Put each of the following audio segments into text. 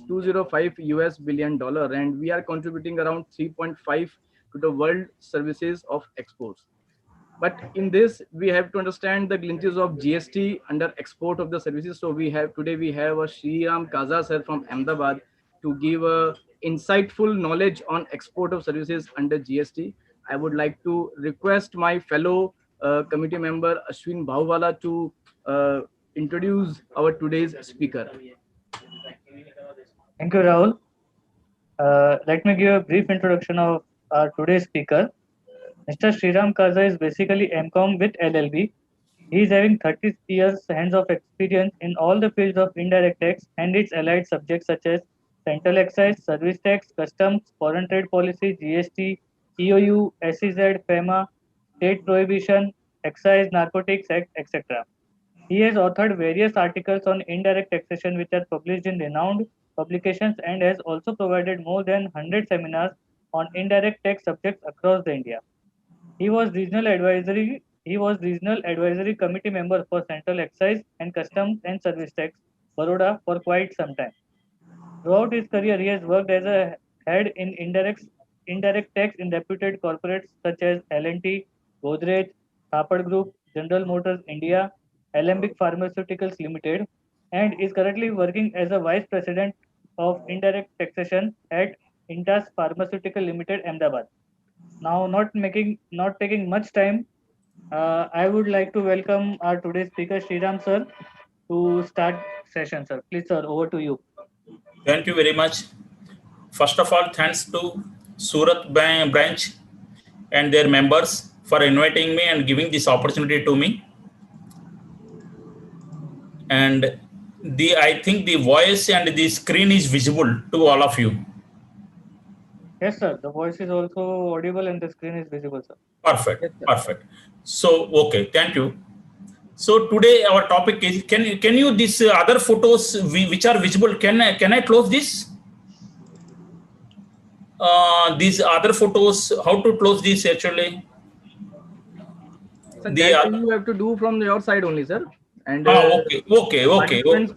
205 US billion dollar, and we are contributing around 3.5 to the world services of exports. But in this, we have to understand the glimpses of GST under export of the services. So we have a Sriram Kaza sir from Ahmedabad to give a insightful knowledge on export of services under GST. I would like to request my fellow committee member Ashwin Bhawwala to introduce our today's speaker. Thank you, Rahul. Let me give a brief introduction of our today's speaker. Mr. Sriram Kaza is basically MCOM with LLB. He is having 30 years hands of experience in all the fields of indirect tax and its allied subjects such as central excise, service tax, customs, foreign trade policy, GST, EOU, SEZ, FEMA, state prohibition, excise, narcotics act, etc. He has authored various articles on indirect taxation which are published in renowned publications and has also provided more than 100 seminars on indirect tax subjects across the India. He was regional advisory committee member for Central Excise and Customs and Service Tax, Baroda for quite some time. Throughout his career, he has worked as a head in indirect tax in reputed corporates such as L&T, Godrej, Thapar Group, General Motors India, Alembic Pharmaceuticals Limited, and is currently working as a vice president of indirect taxation at Intas Pharmaceutical Limited, Ahmedabad. Now, not taking much time, I would like to welcome our today's speaker, Sriram sir, to start session, sir. Please, sir, over to you. Thank you very much. First of all, thanks to Surat branch and their members for inviting me and giving this opportunity to me. And I think the voice and the screen is visible to all of you. Yes, sir. The voice is also audible and the screen is visible, sir. Perfect. Yes, sir. Perfect. So, okay, thank you. So today our topic is, can you these other photos which are visible, can I close this? These other photos, how to close this actually? So that you have to do from your side only, sir. And okay.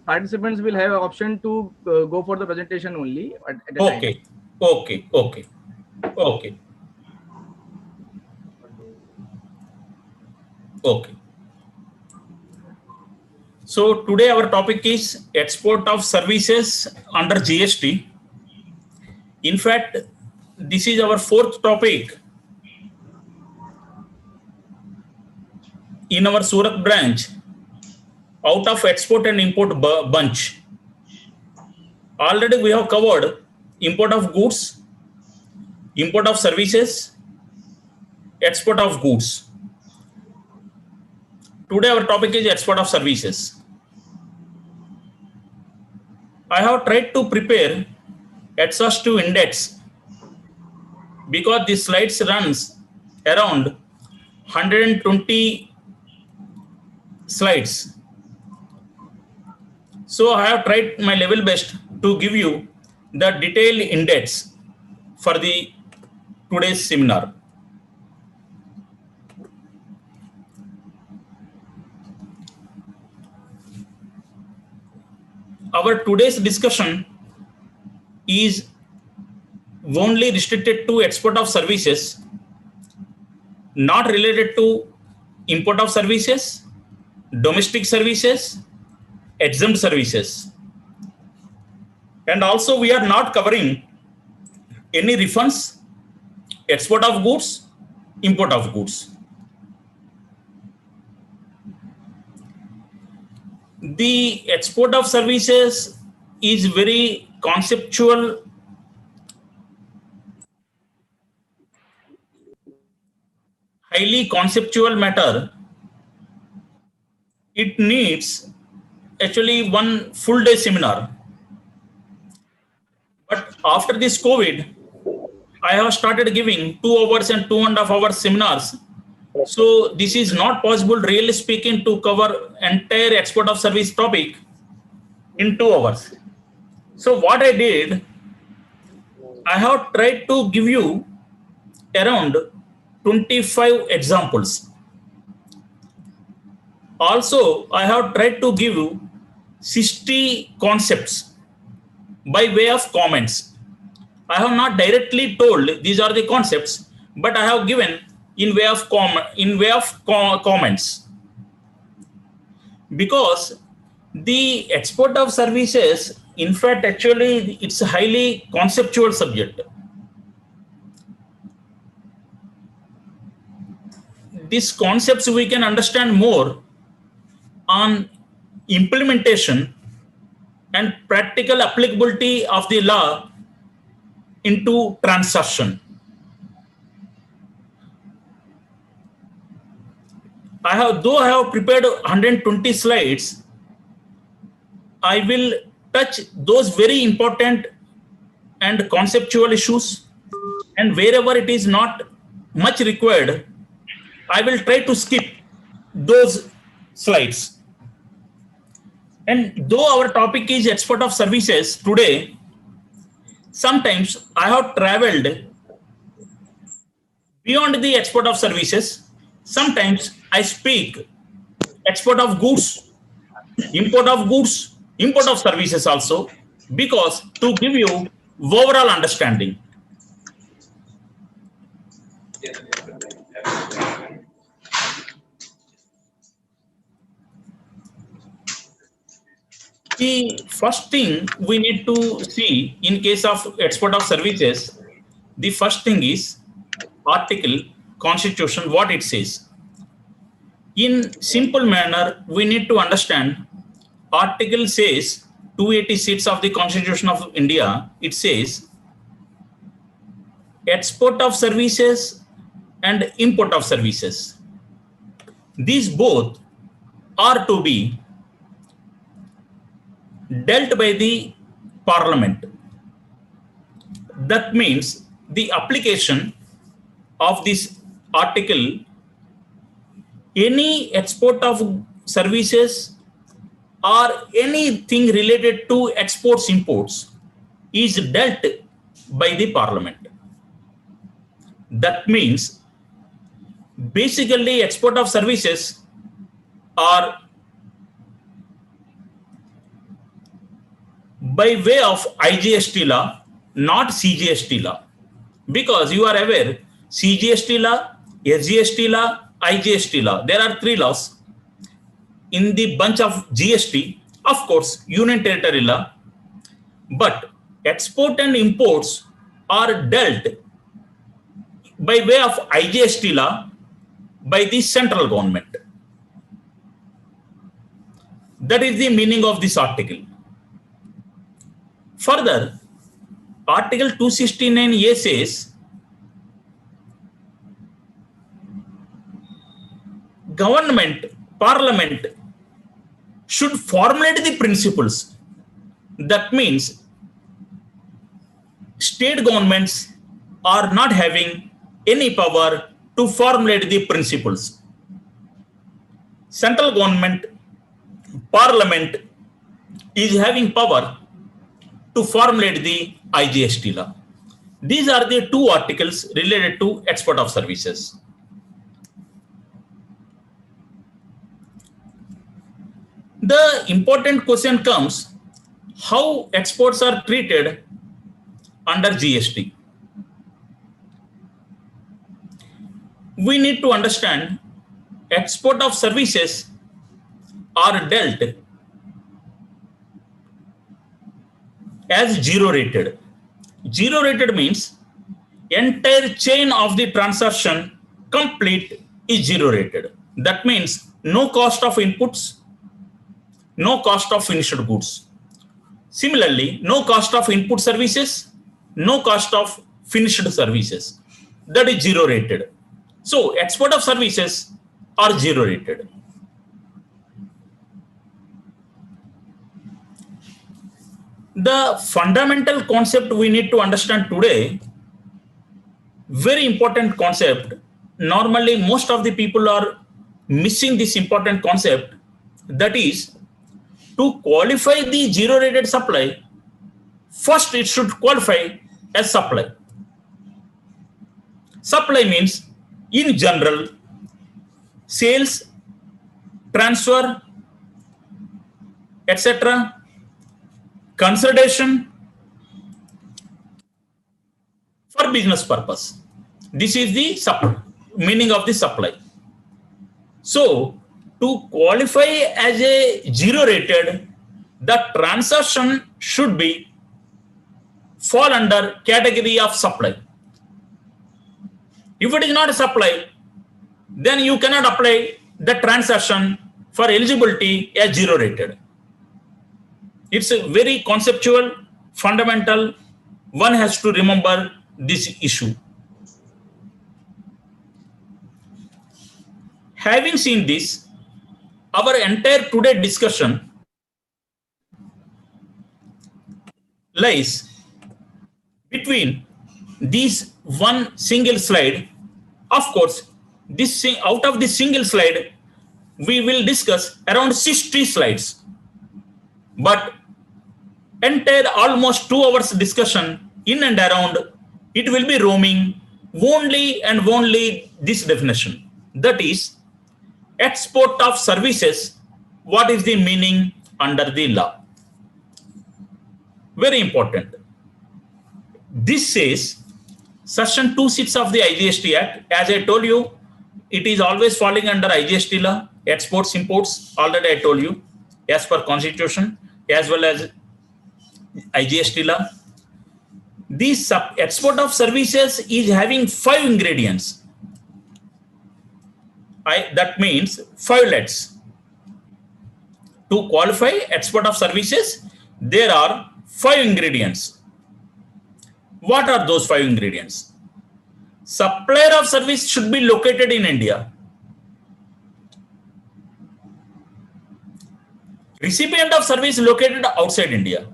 Participants will have an option to go for the presentation only at a time. Okay. So today our topic is export of services under GST. In fact, this is our fourth topic in our Surat branch out of export and import bunch. Already we have covered import of goods, import of services, export of goods. Today our topic is export of services. I have tried to prepare exhaustive index because this slides runs around 120 slides. So I have tried my level best to give you the detailed index for the today's seminar. Our today's discussion is only restricted to export of services, not related to import of services, domestic services, exempt services. And also we are not covering any refunds, export of goods, import of goods. The export of services is very conceptual, highly conceptual matter. It needs actually one full day seminar. But after this COVID, I have started giving 2 hours and 2.5 hours seminars. So this is not possible, really speaking, to cover entire export of service topic in 2 hours. So what I did, I have tried to give you around 25 examples. Also, I have tried to give you 60 concepts by way of comments. I have not directly told these are the concepts, but I have given in way of comments, because the export of services, in fact, actually it's a highly conceptual subject. These concepts we can understand more on implementation and practical applicability of the law into transaction. Though I have prepared 120 slides, I will touch those very important and conceptual issues, and wherever it is not much required, I will try to skip those slides. And though our topic is export of services today, sometimes I have traveled beyond the export of services. Sometimes I speak export of goods, import of goods, import of services also, because to give you overall understanding. The first thing we need to see in case of export of services, the first thing is article, constitution, what it says. In simple manner, we need to understand article says 286 of the Constitution of India, it says export of services and import of services. These both are to be dealt by the parliament. That means the application of this article, any export of services or anything related to exports imports is dealt by the parliament. That means basically export of services are by way of IGST law, not CGST law, because you are aware CGST law, SGST law, IGST law, there are three laws. In the bunch of GST, of course, Union Territory law, but export and imports are dealt by way of IGST law by the central government. That is the meaning of this article. Further, Article 269A says government, parliament should formulate the principles. That means state governments are not having any power to formulate the principles. Central government, parliament is having power to formulate the IGST law. These are the two articles related to export of services. The important question comes, how exports are treated under GST. We need to understand export of services are dealt as zero rated. Zero rated means entire chain of the transaction complete is zero rated. That means no cost of inputs, no cost of finished goods. Similarly, no cost of input services, no cost of finished services. That is zero rated. So export of services are zero rated. The fundamental concept we need to understand today, very important concept. Normally, most of the people are missing this important concept. That is, to qualify the zero rated supply, first it should qualify as supply. Supply means, in general, sales, transfer, etc., consolidation, for business purpose. This is the meaning of the supply. So to qualify as a zero rated, the transaction should be fall under category of supply. If it is not a supply, then you cannot apply the transaction for eligibility as zero rated. It's a very conceptual, fundamental. One has to remember this issue. Having seen this, our entire today discussion lies between these one single slide. Of course, out of this single slide, we will discuss around 60 slides. But entire almost 2 hours discussion in and around, it will be roaming only and only this definition. That is, export of services, what is the meaning under the law? Very important. This says section 26 of the IGST Act. As I told you, it is always falling under IGST law. Exports, imports, already I told you, as per constitution, as well as IGST law. This export of services is having 5 ingredients. That means 5 lets. To qualify export of services, there are 5 ingredients. What are those 5 ingredients? Supplier of service should be located in India. Recipient of service located outside India.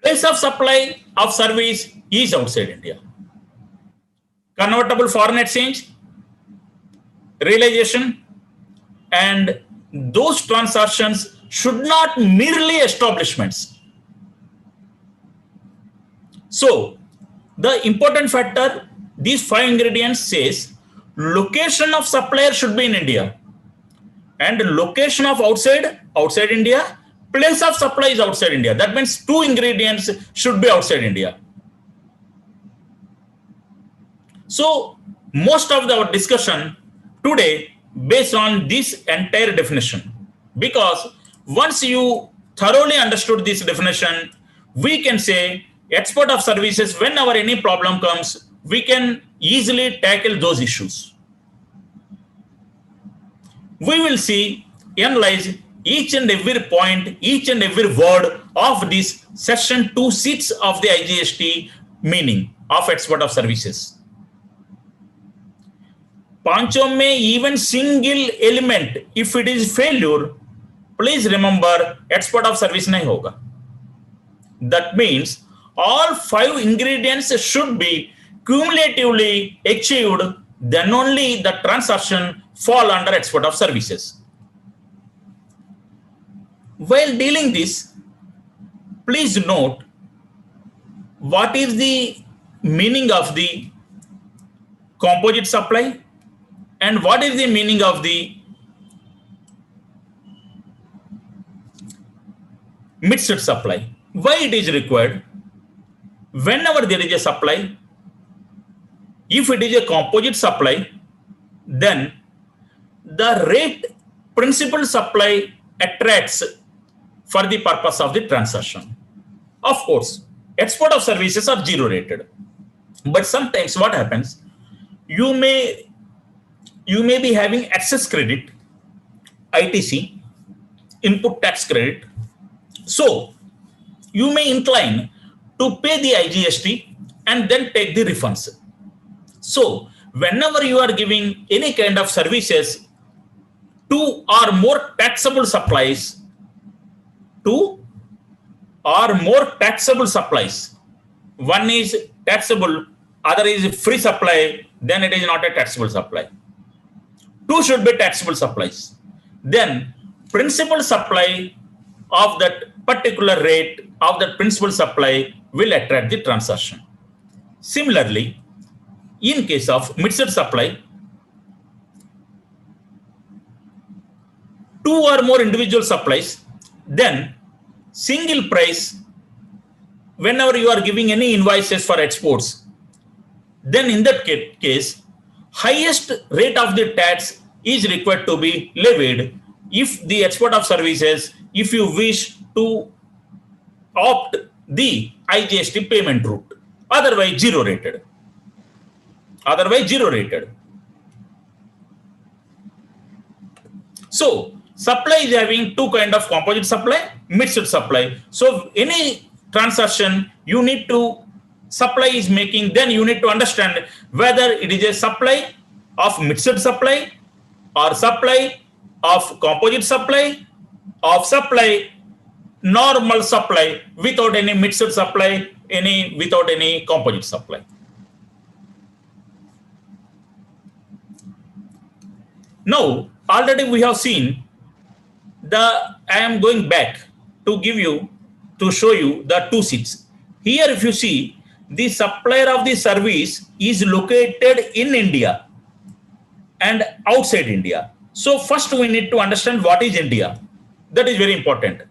Place of supply of service is outside India. Convertible foreign exchange, realization, and those transactions should not merely establishments. So the important factor, these 5 ingredients says location of supplier should be in India, and location of outside India, place of supply is outside India. That means 2 ingredients should be outside India. So most of our discussion today based on this entire definition, because once you thoroughly understood this definition, we can say export of services, whenever any problem comes, we can easily tackle those issues. We will see, analyze each and every point, each and every word of this section 26 of the IGST meaning of export of services. पांचों में even single element, if it is failure, please remember export of service नहीं होगा. That means all 5 ingredients should be cumulatively achieved, then only the transaction fall under export of services. While dealing this, please note what is the meaning of the composite supply and what is the meaning of the mixed supply. Why it is required? Whenever there is a supply, if it is a composite supply, then the rate principal supply attracts for the purpose of the transaction. Of course, export of services are zero rated, but sometimes what happens, you may be having excess credit, ITC, input tax credit, so you may incline to pay the IGST and then take the refunds. So whenever you are giving any kind of services to or more taxable supplies, one is taxable, other is free supply, then it is not a taxable supply. 2 should be taxable supplies. Then principal supply of that particular rate of that principal supply will attract the transaction. Similarly, in case of mixed supply, 2 or more individual supplies, then single price whenever you are giving any invoices for exports, then in that case, highest rate of the tax is required to be levied if the export of services, if you wish to opt the IGST payment route. Otherwise, zero rated. Otherwise, zero rated. So, supply is having two kind of composite supply, mixed supply. So, any transaction you need to supply is making, then you need to understand whether it is a supply of mixed supply or supply of composite supply of supply normal supply without any mixed supply, any without any composite supply. Now, already we have seen I am going back to give you, to show you the two seats. Here, if you see, the supplier of the service is located in India and outside India. So first we need to understand what is India. That is very important.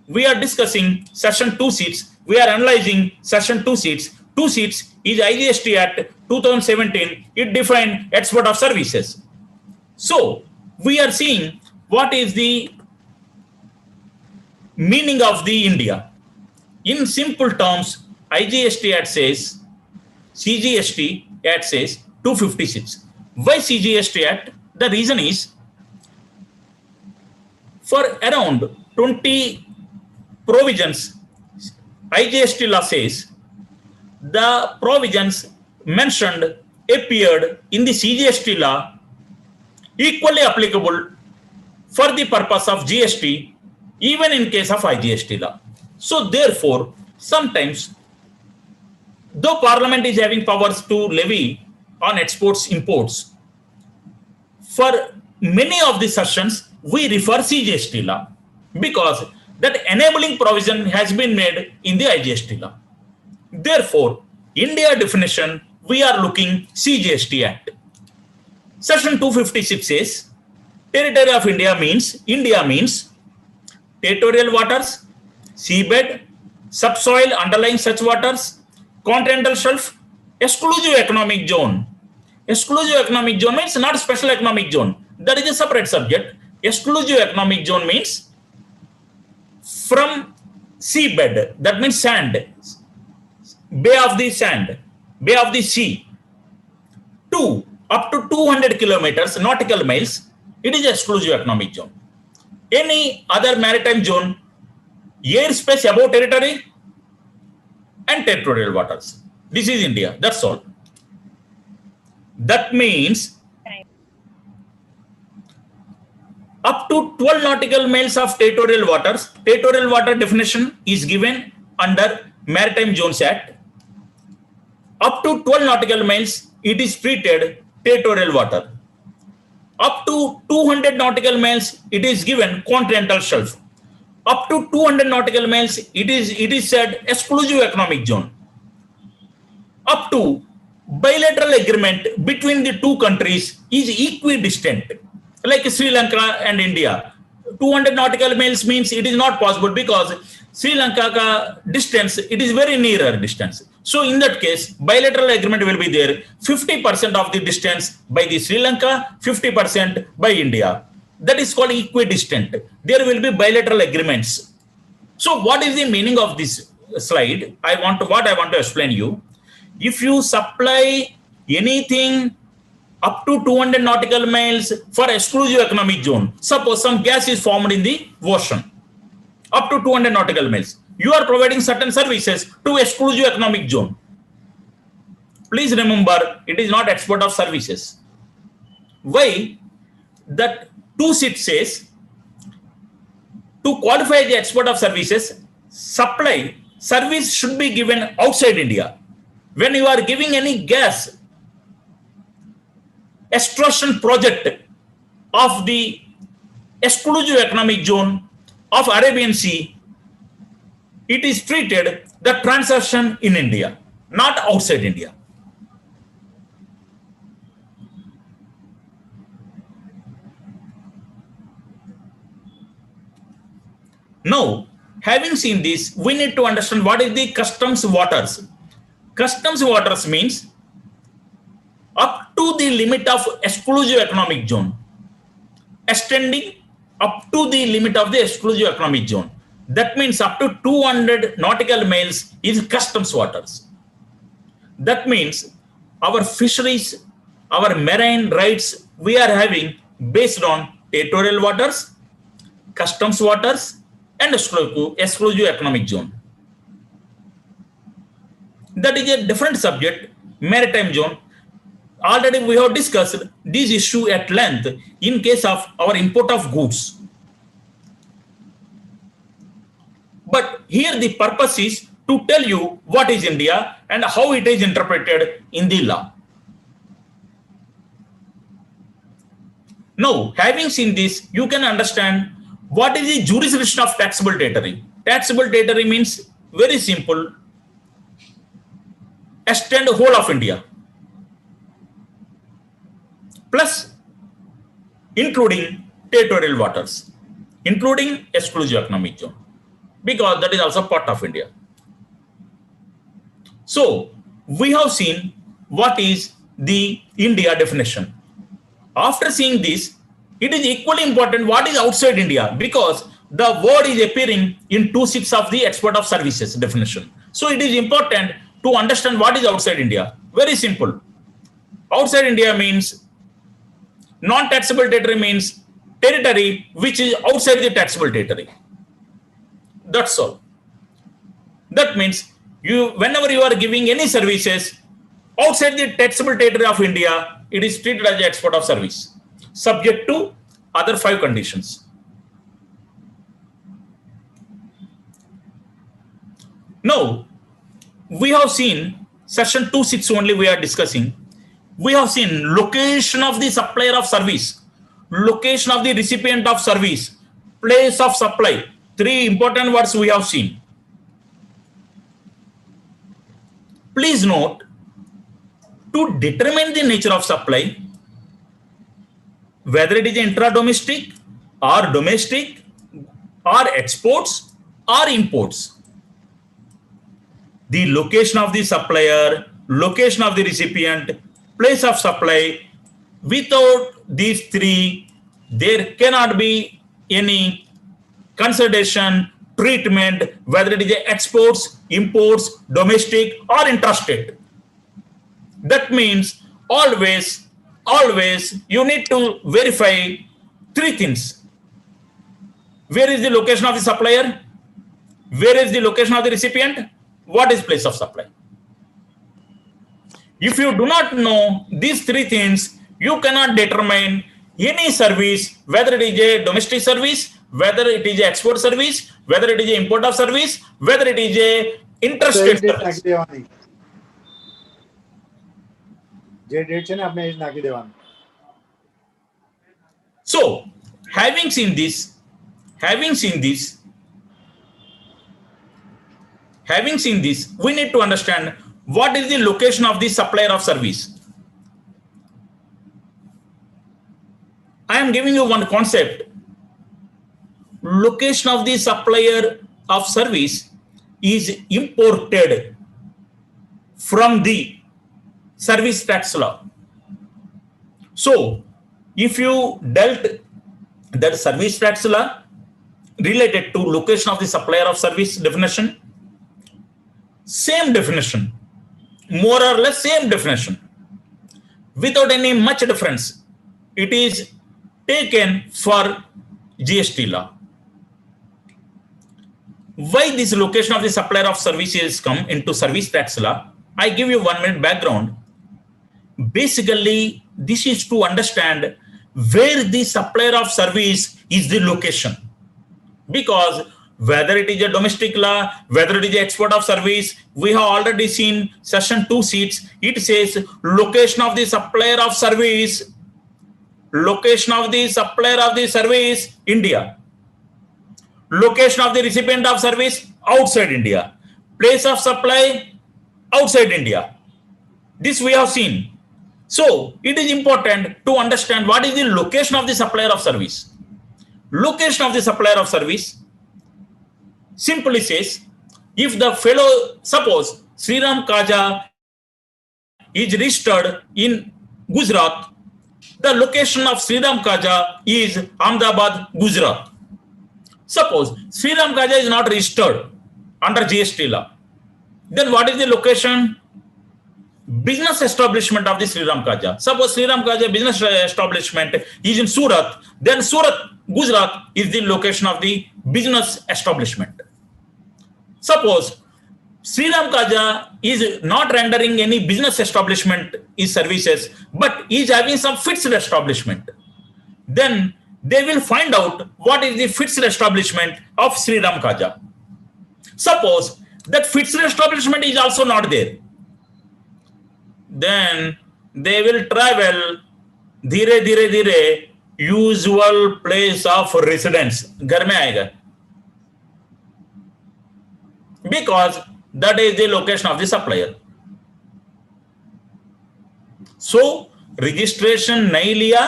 We are discussing section 2 seats. We are analyzing section 2 seats. 2 seats is IGST Act 2017. It defined export of services. So we are seeing what is the meaning of the India. In simple terms, IGST Act says, CGST Act says 256. Why CGST Act? The reason is, for around 20 provisions, IGST law says the provisions mentioned appeared in the CGST law equally applicable for the purpose of GST, even in case of IGST law. So therefore, sometimes, though Parliament is having powers to levy on exports, imports, for many of the sessions, we refer CGST law because that enabling provision has been made in the IGST law. Therefore, India definition, we are looking CGST Act. Section 256 says, territory of India means territorial waters, seabed, subsoil underlying such waters, continental shelf, exclusive economic zone. Exclusive economic zone means not special economic zone. That is a separate subject. Exclusive economic zone means from seabed, that means sand, bay of the sand, bay of the sea, to up to 200 kilometers, nautical miles, it is exclusive economic zone. Any other maritime zone, airspace above territory and territorial waters. This is India, that's all. That means up to 12 nautical miles of territorial waters. Territorial water definition is given under Maritime Zones Act. Up to 12 nautical miles, it is treated territorial water. Up to 200 nautical miles, it is given continental shelf. Up to 200 nautical miles, it is said exclusive economic zone. Up to bilateral agreement between the two countries is equidistant, like Sri Lanka and India. 200 nautical miles means it is not possible because Sri Lanka ka distance, it is very nearer distance. So in that case, bilateral agreement will be there. 50% of the distance by the Sri Lanka, 50% by India. That is called equidistant. There will be bilateral agreements. So what is the meaning of this slide? What I want to explain you. If you supply anything up to 200 nautical miles for exclusive economic zone, suppose some gas is formed in the ocean, up to 200 nautical miles, you are providing certain services to exclusive economic zone. Please remember, it is not export of services. Why? That 2 seat says, to qualify the export of services, service should be given outside India. When you are giving any gas extraction project of the exclusive economic zone of Arabian Sea, it is treated the transaction in India, not outside India. Now, Having seen this, we need to understand what is the customs waters. Customs waters means up to the limit of exclusive economic zone, extending up to the limit of the exclusive economic zone. That means up to 200 nautical miles is customs waters. That means our fisheries, our marine rights we are having based on territorial waters, customs waters, and exclusive economic zone. That is a different subject, maritime zone. Already we have discussed this issue at length in case of our import of goods. But here the purpose is to tell you what is India and how it is interpreted in the law. Now, having seen this, you can understand what is the jurisdiction of taxable territory. Taxable territory means very simple, extend the whole of India, plus including territorial waters, including exclusive economic zone, because that is also part of India. So we have seen what is the India definition. After seeing this, it is equally important what is outside India, because the word is appearing in 2(6) of the export of services definition. So it is important to understand what is outside India. Very simple. Outside India means non-taxable territory, means territory which is outside the taxable territory. That's all. That means whenever you are giving any services outside the taxable territory of India, it is treated as export of service, subject to other 5 conditions. Now, we have seen section 2(6) only we are discussing. We have seen location of the supplier of service, location of the recipient of service, place of supply. 3 important words we have seen. Please note, to determine the nature of supply, whether it is intra-domestic or domestic or exports or imports, the location of the supplier, location of the recipient, place of supply, without these 3, there cannot be any consideration, treatment, whether it is exports, imports, domestic or intrastate. That means always you need to verify 3 things. Where is the location of the supplier? Where is the location of the recipient? What is place of supply? If you do not know these 3 things, you cannot determine any service, whether it is a domestic service, whether it is a export service, whether it is a import of service, whether it is a interstate service. So, having seen this, we need to understand what is the location of the supplier of service. I am giving you one concept. Location of the supplier of service is imported from the service tax law. So, if you dealt that service tax law related to location of the supplier of service definition, same definition, more or less same definition, without any much difference, it is taken for GST law. Why this location of the supplier of services come into service tax law? I give you 1 minute background. Basically, this is to understand where the supplier of service is the location. Because whether it is a domestic law, whether it is export of service, we have already seen section 2(6). It says location of the supplier of service, location of the supplier of the service, India. Location of the recipient of service, outside India. Place of supply, outside India. This we have seen. So, it is important to understand what is the location of the supplier of service. Location of the supplier of service, simply says, if the fellow, suppose Sriram Kaja is registered in Gujarat, the location of Sriram Kaja is Ahmedabad, Gujarat. Suppose Sriram Kaja is not registered under GST law. Then what is the location? Business establishment of the Sriram Kaja. Suppose Sriram Kaja business establishment is in Surat, then Surat, Gujarat is the location of the business establishment. Suppose Sriram Kaja is not rendering any business establishment is services, but is having some fixed establishment. Then they will find out what is the fixed establishment of Sriram Kaja. Suppose that fixed establishment is also not there. Then they will travel धीरे usual place of residence घर में आएगा, because that is the location of the supplier. So registration नहीं लिया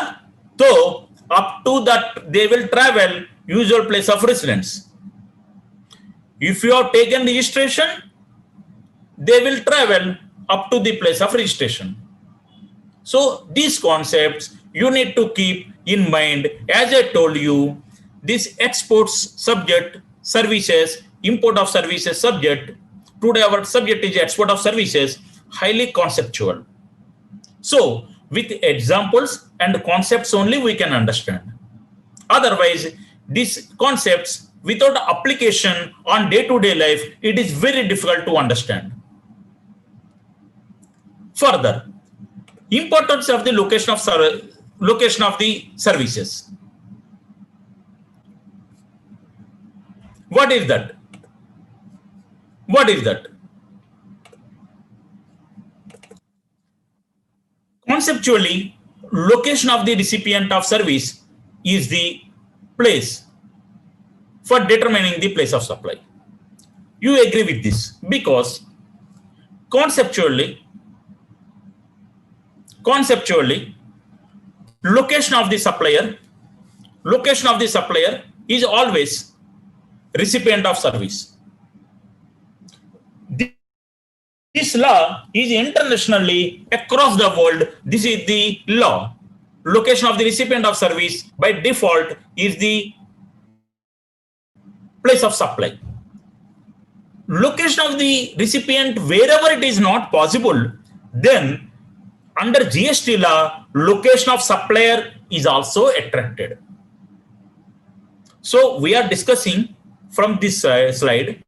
तो up to that they will travel usual place of residence. If you have taken registration, they will travel up to the place of registration. So these concepts you need to keep in mind. As I told you, this exports subject, services, import of services subject. Today our subject is export of services, highly conceptual. So with examples and concepts only we can understand. Otherwise, these concepts without application on day-to-day life, it is very difficult to understand. Further, importance of the location of the services. What is that? What is that? Conceptually, location of the recipient of service is the place for determining the place of supply. You agree with this because conceptually, location of the supplier is always recipient of service. This law is internationally across the world. This is the law. Location of the recipient of service by default is the place of supply. Location of the recipient wherever it is not possible, then under GST law, location of supplier is also attracted. So we are discussing from this slide,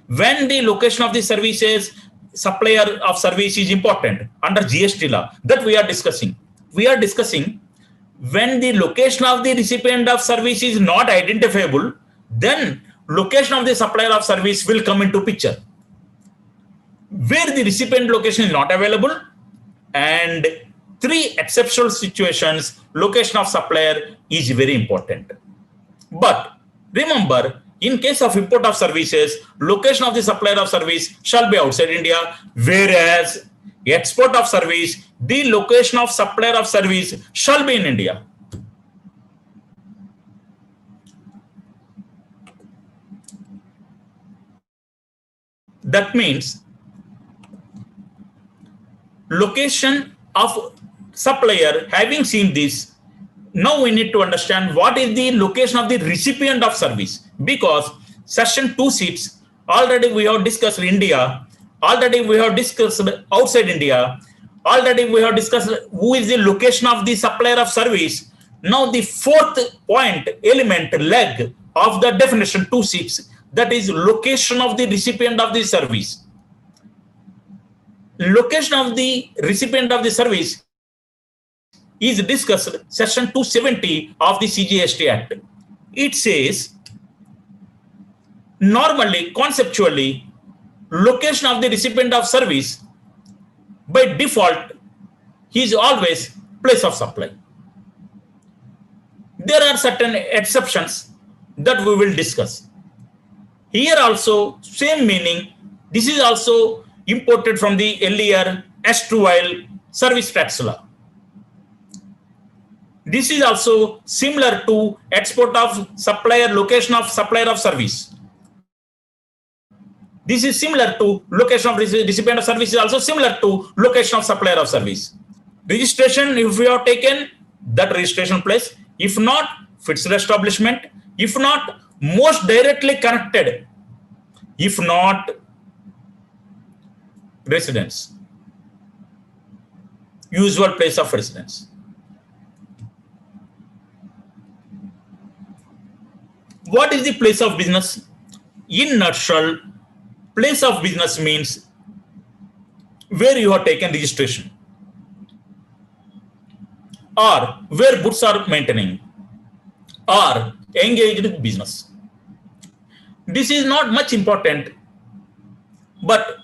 when the location of the services, supplier of service is important under GST law, that we are discussing. We are discussing when the location of the recipient of service is not identifiable, then location of the supplier of service will come into picture. Where the recipient location is not available, and three exceptional situations, location of supplier is very important. But remember, in case of import of services, location of the supplier of service shall be outside India, whereas export of service, the location of supplier of service shall be in India. That means location of supplier, having seen this, now we need to understand what is the location of the recipient of service, because session 2 seats already we have discussed India, already we have discussed outside India, already we have discussed who is the location of the supplier of service. Now the fourth point, element, leg of the definition 2 seats, that is location of the recipient of the service. Location of the recipient of the service is discussed section 270 of the CGST Act. It says, normally, conceptually, location of the recipient of service, by default, he is always place of supply. There are certain exceptions that we will discuss. Here also, same meaning. This is also imported from the earlier S2L service tax law. This is also similar to export of supplier, location of supplier of service. This is similar to location of recipient of service is also similar to location of supplier of service. Registration, if we have taken that registration place, if not fixed establishment, if not most directly connected, if not residence, usual place of residence. What is the place of business? In nutshell, place of business means where you have taken registration or where goods are maintaining or engaged with business. This is not much important, but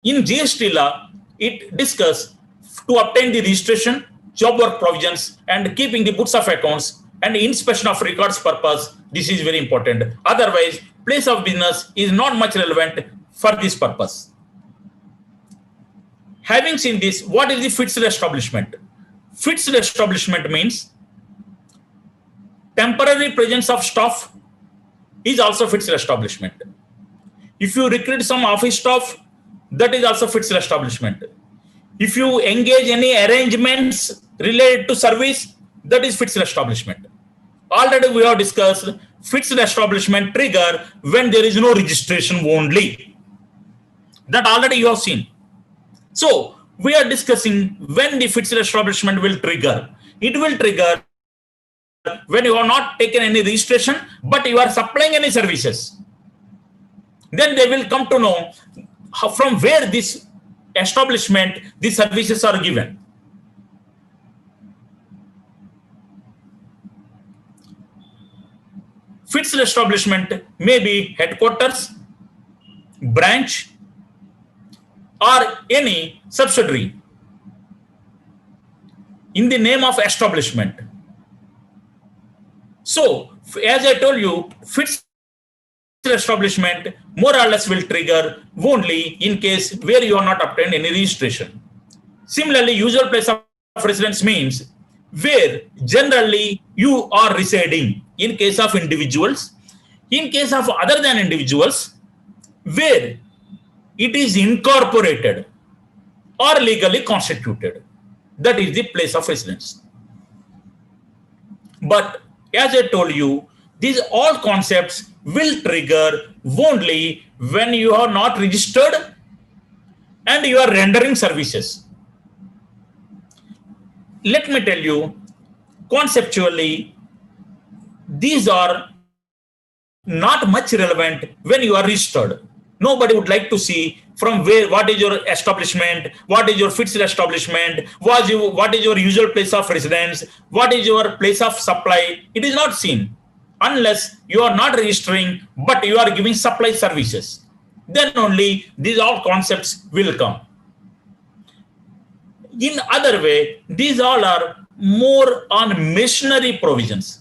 in GST law, it discusses to obtain the registration, job work provisions, and keeping the books of accounts and inspection of records purpose. This is very important. Otherwise, place of business is not much relevant for this purpose. Having seen this, what is the fixed establishment? Fixed establishment means temporary presence of staff is also fixed establishment. If you recruit some office staff, that is also fixed establishment. If you engage any arrangements related to service, that is fixed establishment. Already we have discussed fixed establishment trigger when there is no registration only. That already you have seen. So we are discussing when the fixed establishment will trigger. It will trigger when you have not taken any registration, but you are supplying any services. Then they will come to know from where this establishment, these services are given. Fixed establishment may be headquarters, branch, or any subsidiary in the name of establishment. So, as I told you, fixed establishment more or less will trigger only in case where you are not obtained any registration. Similarly, usual place of residence means where generally you are residing in case of individuals. In case of other than individuals, where it is incorporated or legally constituted, that is the place of residence. But as I told you, these all concepts will trigger only when you are not registered and you are rendering services. Let me tell you, conceptually, these are not much relevant when you are registered. Nobody would like to see from where, what is your establishment, what is your fixed establishment, what is your usual place of residence, what is your place of supply. It is not seen unless you are not registering, but you are giving supply services. Then only these all concepts will come. In other way, these all are more on machinery provisions.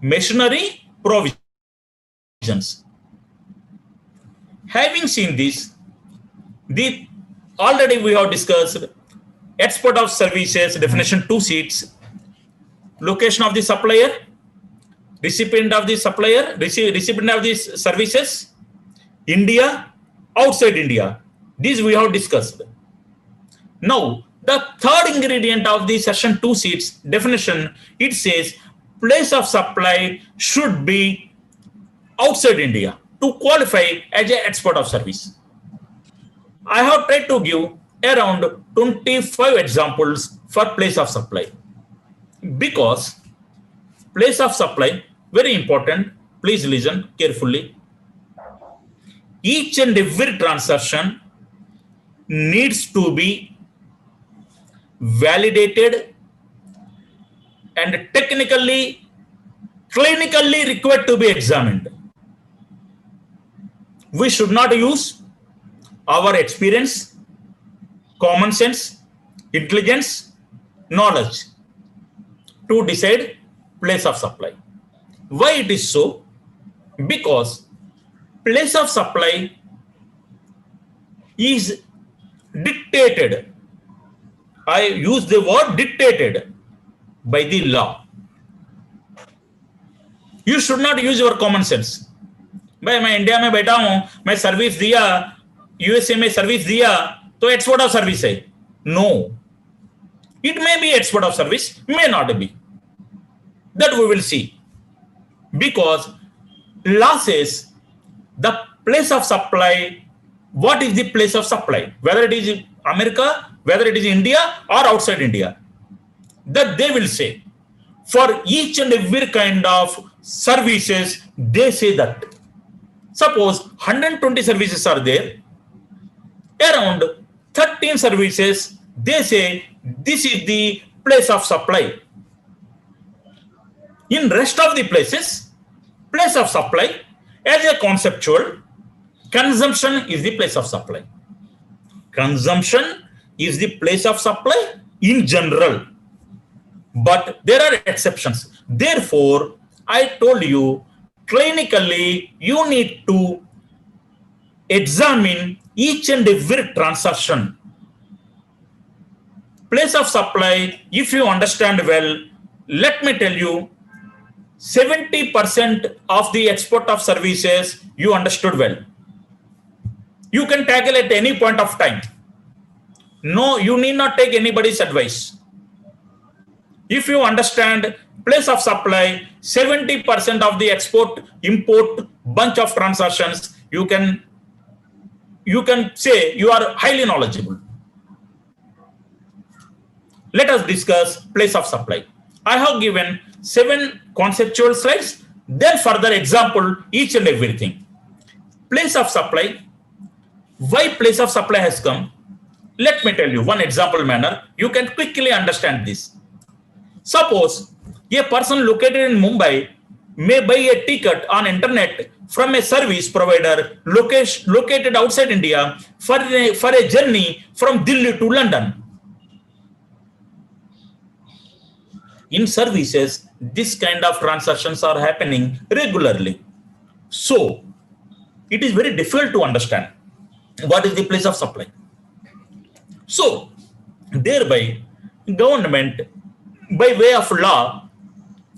Machinery provisions. Having seen this, already we have discussed export of services, definition 2 sheets, location of the supplier, recipient of the supplier, recipient of these services, India, outside India. These we have discussed. Now, the third ingredient of the section 2 sheets definition, it says place of supply should be outside India to qualify as an export of service. I have tried to give around 25 examples for place of supply, because place of supply, very important, please listen carefully. Each and every transaction needs to be validated and technically, clinically required to be examined. We should not use our experience, common sense, intelligence, knowledge to decide place of supply. Why it is so? Because place of supply is dictated. I use the word dictated by the law. You should not use your common sense. भाई मैं India में बैठा हूं, मैं service दिया, USA में service दिया, तो एक्सपोर्ट ऑफ सर्विस है. No, it may be export of service, may not be. That we will see. Because law says the place of supply, what is the place of supply, whether it is America, whether it is India or outside India, that they will say for each and every kind of services, they say that. Suppose 120 services are there, around 13 services, they say this is the place of supply. In rest of the places, place of supply as a conceptual, consumption is the place of supply. Consumption is the place of supply in general, but there are exceptions. Therefore, I told you, clinically, you need to examine each and every transaction. Place of supply, if you understand well, let me tell you, 70% of the export of services you understood well. You can tackle at any point of time. No, you need not take anybody's advice. If you understand place of supply, 70% of the export, import, bunch of transactions, you can say you are highly knowledgeable. Let us discuss place of supply. I have given 7 conceptual slides, then further example each and everything. Place of supply. Why place of supply has come? Let me tell you one example manner. You can quickly understand this. Suppose a person located in Mumbai may buy a ticket on internet from a service provider located outside India for a journey from Delhi to London. In services, this kind of transactions are happening regularly. So, it is very difficult to understand what is the place of supply. So, thereby, government, by way of law,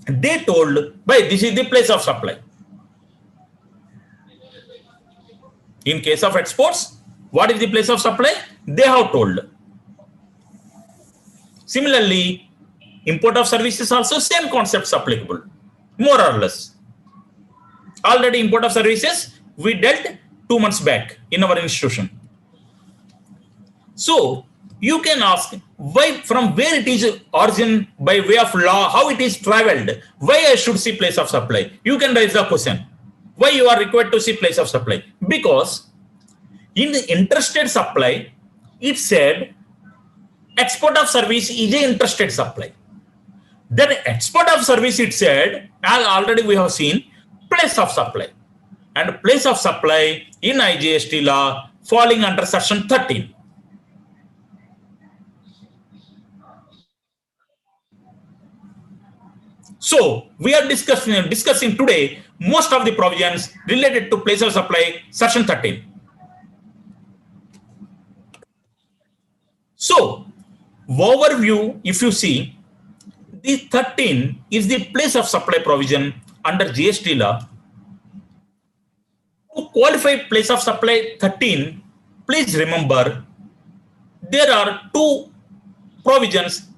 they told, this is the place of supply. In case of exports, what is the place of supply? They have told. Similarly, import of services also same concepts applicable, more or less. Already import of services we dealt 2 months back in our institution. So you can ask why, from where it is origin by way of law, how it is traveled, why I should see place of supply. You can raise the question, why you are required to see place of supply? Because in the interstate supply, it said export of service is an interstate supply. Then export of service, it said, as already we have seen, place of supply. And place of supply in IGST law falling under section 13. So we are discussing today most of the provisions related to place of supply, section 13. So overview, if you see, the 13 is the place of supply provision under GST law. To qualify place of supply 13, please remember there are 2 provisions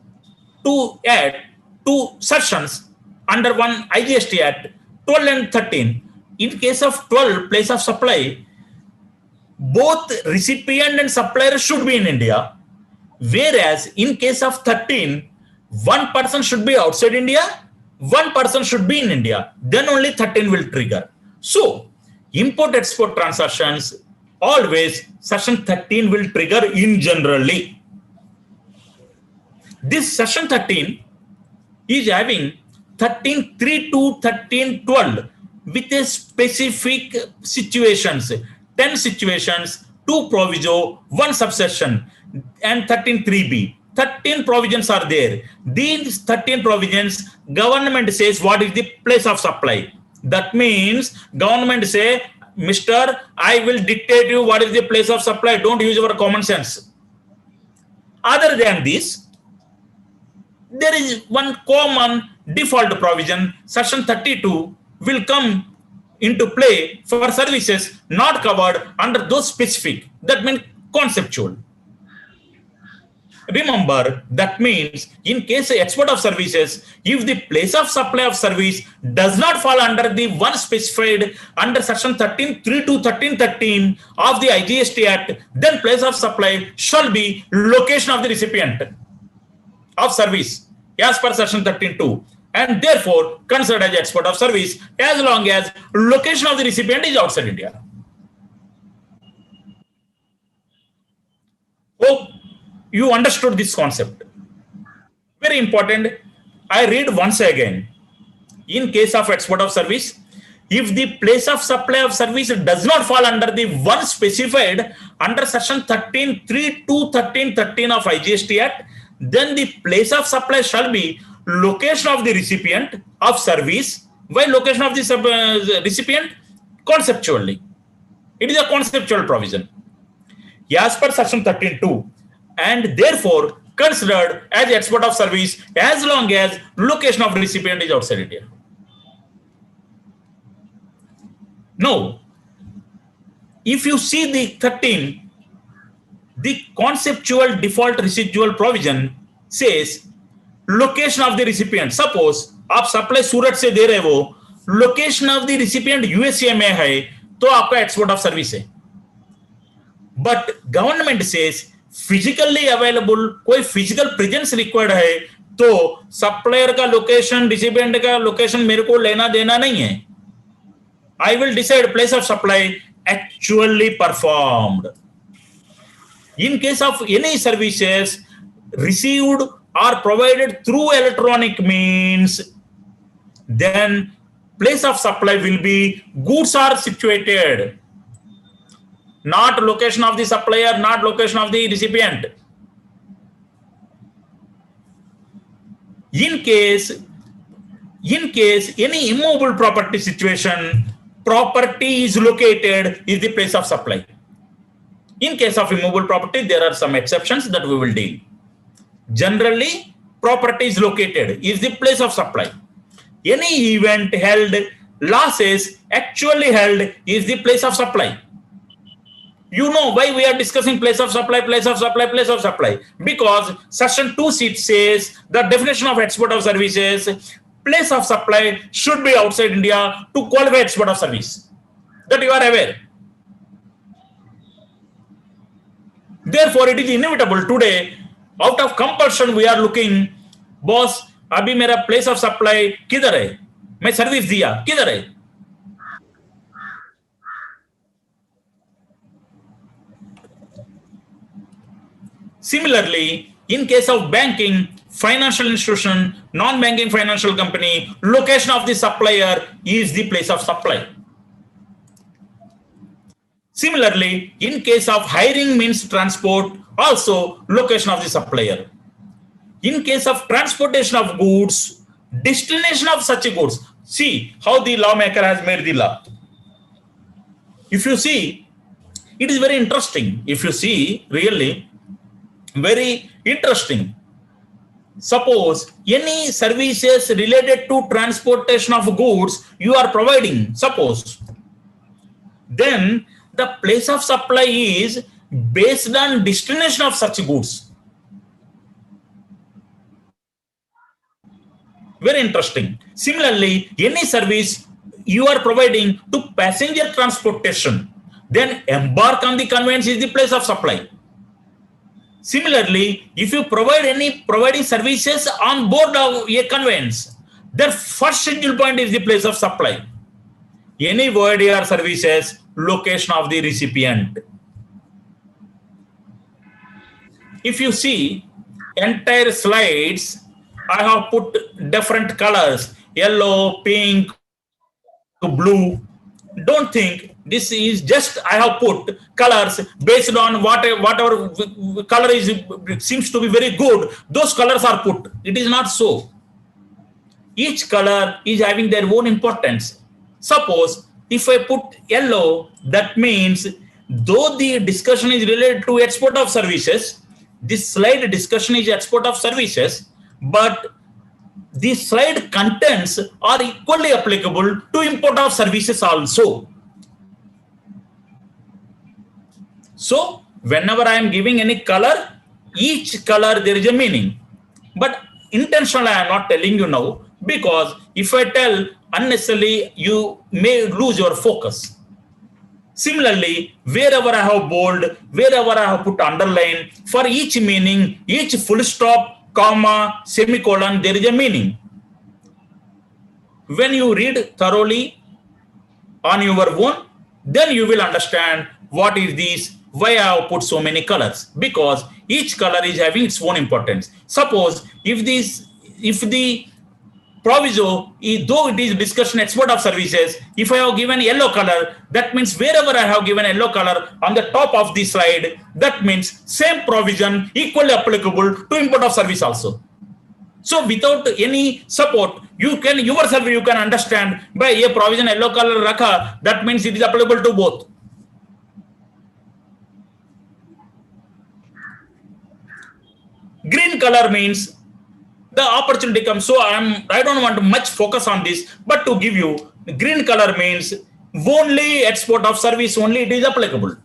to add 2 sections under one IGST Act, 12 and 13. In case of 12, place of supply, both recipient and supplier should be in India. Whereas in case of 13, one person should be outside India, one person should be in India. Then only 13 will trigger. So import-export transactions, always section 13 will trigger in generally. This section 13 is having 13.3 to 13.12 with a specific situations, 10 situations, 2 proviso, 1 subsection, and 13.3b. 13 provisions are there. These 13 provisions, government says what is the place of supply. That means government say, Mr. I will dictate you what is the place of supply. Don't use your common sense. Other than this, there is one common default provision, section 32, will come into play for services not covered under those specific. That means conceptual. Remember, that means in case of export of services, if the place of supply of service does not fall under the one specified under section 13.3 to 13.13 of the IGST Act, then place of supply shall be location of the recipient of service as per section 13.2, and therefore considered as export of service as long as location of the recipient is outside India. Hope you understood this concept. Very important. I read once again. In case of export of service, if the place of supply of service does not fall under the one specified under section 13.3 to 13.13 of IGST Act, then the place of supply shall be location of the recipient of service. Why location of the recipient? Conceptually. It is a conceptual provision. As per section 13.2, and therefore considered as export of service as long as location of recipient is outside India. Now, if you see the 13, the conceptual default residual provision says location of the recipient. Suppose आप supply सूरत से दे रहे हो, location of the recipient USA में है, तो आपका export of service है. But government says physically available, कोई फिजिकल प्रेजेंस रिक्वायर्ड है, तो सप्लायर का लोकेशन, रिसिपिएंट का लोकेशन मेरे को लेना देना नहीं है. I will decide place of supply actually performed. In case of any services received or provided through electronic means, then place of supply will be goods are situated, not location of the supplier, not location of the recipient. In case any immovable property situation, property is located is the place of supply. In case of immovable property, there are some exceptions that we will deal. Generally, property is located is the place of supply. Any event held, losses actually held is the place of supply. You know why we are discussing place of supply, place of supply, place of supply? Because section 2 says the definition of export of services, place of supply should be outside India to qualify export of service. That you are aware. Therefore, it is inevitable today, out of compulsion, we are looking, boss, अभी मेरा place of supply किधर है? मैं service दिया, किधर है? Similarly, in case of banking, financial institution, non-banking financial company, location of the supplier is the place of supply. Similarly, in case of hiring means transport, also location of the supplier. In case of transportation of goods, destination of such goods. See how the lawmaker has made the law. If you see, it is very interesting. If you see, really, very interesting. Suppose any services related to transportation of goods you are providing, suppose, then the place of supply is based on destination of such goods. Very interesting. Similarly, any service you are providing to passenger transportation, then embark on the conveyance is the place of supply. Similarly, if you providing services on board of a conveyance, their first schedule point is the place of supply. Any void air services, location of the recipient. If you see entire slides, I have put different colors, yellow, pink, blue. Don't think this is just I have put colors based on whatever color seems to be very good. Those colors are put. It is not so. Each color is having their own importance. Suppose if I put yellow, that means though the discussion is related to export of services, this slide discussion is export of services, but the slide contents are equally applicable to import of services also. So whenever I am giving any color, each color there is a meaning. But intentionally I am not telling you now, because if I tell unnecessarily, you may lose your focus. Similarly, wherever I have bold, wherever I have put underline, for each meaning, each full stop, comma, semicolon, there is a meaning. When you read thoroughly on your own, then you will understand what is this, why I have put so many colors, because each color is having its own importance. Suppose if the proviso, though it is discussion export of services, if I have given yellow color, that means wherever I have given yellow color on the top of the slide, that means same provision equally applicable to import of service also. So without any support, you can yourself you can understand by a provision yellow color rakha, that means it is applicable to both. Green color means the opportunity comes. So I don't want to much focus on this, but to give you, green color means only export of service, only it is applicable.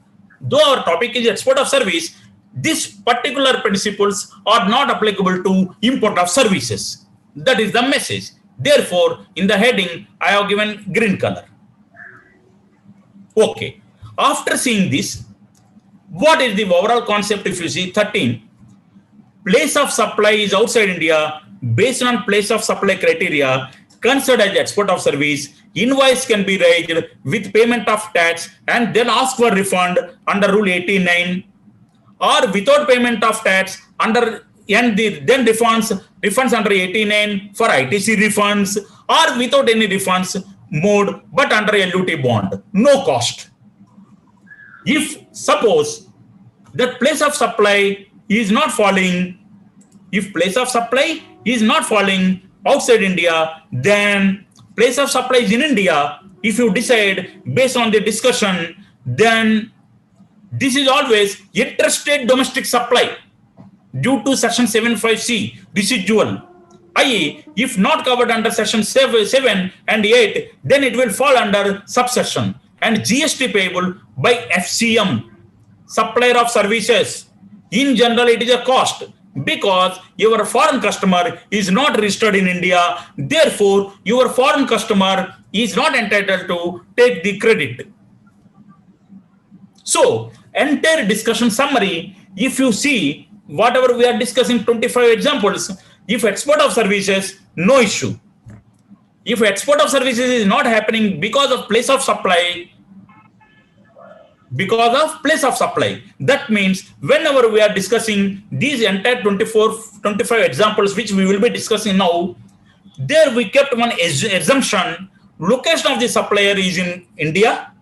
Though our topic is export of service, these particular principles are not applicable to import of services. That is the message. Therefore, in the heading, I have given green color. Okay. After seeing this, what is the overall concept? If you see 13, place of supply is outside India based on place of supply criteria considered as export of service. Invoice can be raised with payment of tax and then ask for refund under Rule 89, or without payment of tax under and then refunds under 89 for ITC refunds, or without any refunds mode but under LUT bond, no cost. If suppose that place of supply is not falling, if place of supply is not falling outside India, then place of supply is in India. If you decide based on the discussion, then this is always interstate domestic supply due to section 75C residual, i.e. if not covered under section 7 and 8, then it will fall under subsection, and GST payable by FCM, supplier of services. In general, it is a cost because your foreign customer is not registered in India. Therefore, your foreign customer is not entitled to take the credit. So, entire discussion summary, if you see whatever we are discussing, 25 examples, if export of services, no issue. If export of services is not happening because of place of supply, that means whenever we are discussing these entire 25 examples which we will be discussing now, there we kept one assumption: location of the supplier is in India,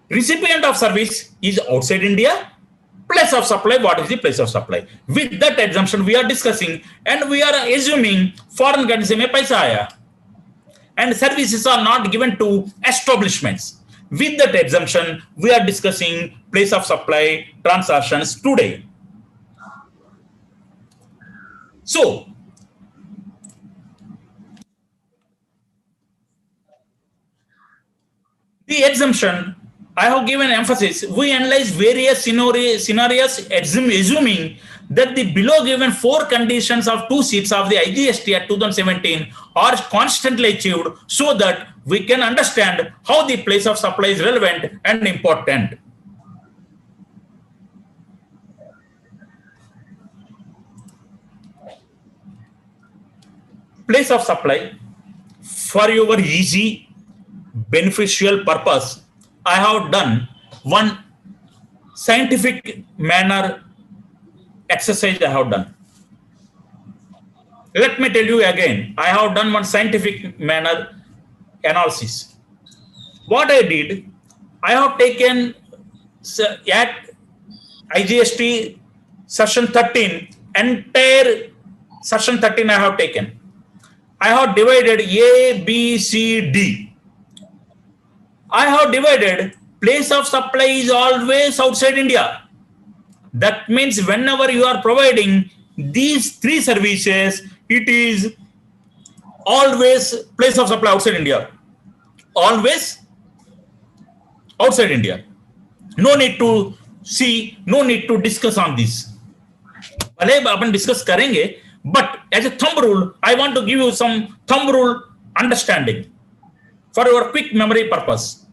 recipient of service is outside India, place of supply, what is the place of supply? With that assumption we are discussing, and we are assuming foreign country mein paisa aaya and services are not given to establishments. With that assumption, we are discussing place of supply transactions today. So, the assumption, I have given emphasis, we analyze various scenarios assuming that the below given 4 conditions of 2 seats of the IGST at 2017 are constantly achieved, so that we can understand how the place of supply is relevant and important. Place of supply, for your easy beneficial purpose, I have done one scientific manner exercise I have done. Let me tell you again, I have done one scientific manner analysis. What I did, I have taken at IGST section 13, entire section 13 I have taken. I have divided A, B, C, D. I have divided place of supply is always outside India. That means whenever you are providing these 3 services, it is always place of supply outside India. Always outside India. No need to see, no need to discuss on this. भले अपन discuss करेंगे, but as a thumb rule, I want to give you some thumb rule understanding for your quick memory purpose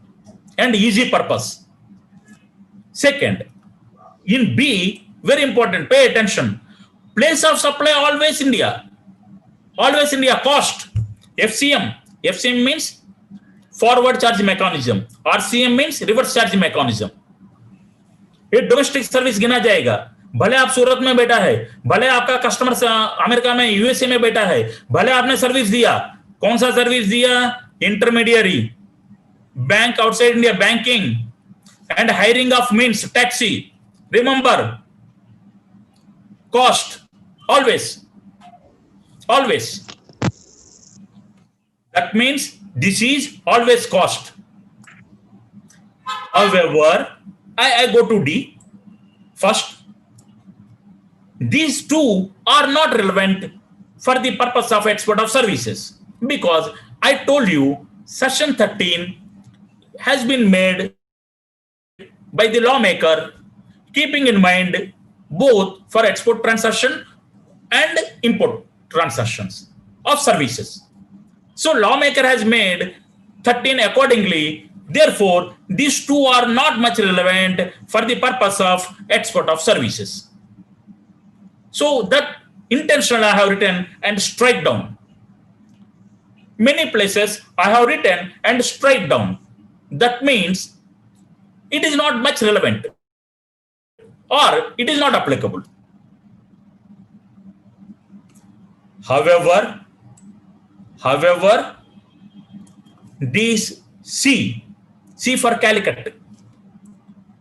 and easy purpose. Second, in B, very important, pay attention. Place of supply always India. Always India. Cost. FCM. FCM means forward charge mechanism. RCM means reverse charge mechanism. ये domestic service गिना जाएगा. भले आप सूरत में बैठा है, भले आपका कस्टमर अमेरिका में यूएसए में बैठा है, भले आपने सर्विस दिया. कौन सा सर्विस दिया? Intermediary, bank outside India, banking and hiring of means taxi. Remember, cost always. That means this is always cost. However, I go to D first. These two are not relevant for the purpose of export of services, because I told you section 13 has been made by the lawmaker, keeping in mind both for export transaction and import transactions of services. So lawmaker has made 13 accordingly. Therefore, these two are not much relevant for the purpose of export of services. So that intentionally I have written and strike down. Many places I have written and strike down. That means it is not much relevant or it is not applicable. However, this C for Calicut,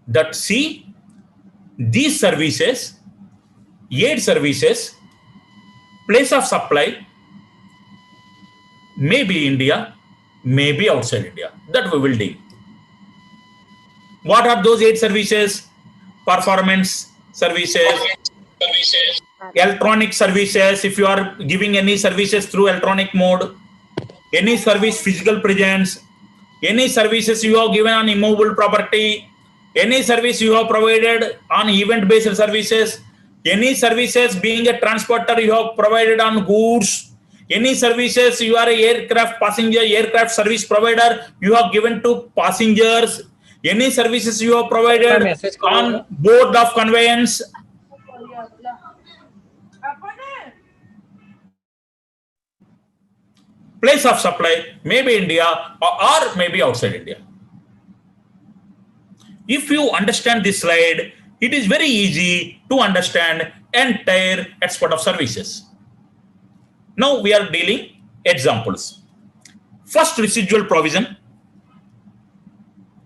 that C, these services, aid services, place of supply, may be India, may be outside India. That we will deal. What are those 8 services? Performance services, electronic services, if you are giving any services through electronic mode, any service physical presence, any services you have given on immovable property, any service you have provided on event-based services, any services being a transporter you have provided on goods, any services you are a aircraft service provider you have given to passengers, any services you have provided on board of conveyance. Place of supply may be India or may be outside India. If you understand this slide, it is very easy to understand entire export of services. Now we are dealing examples. First, residual provision.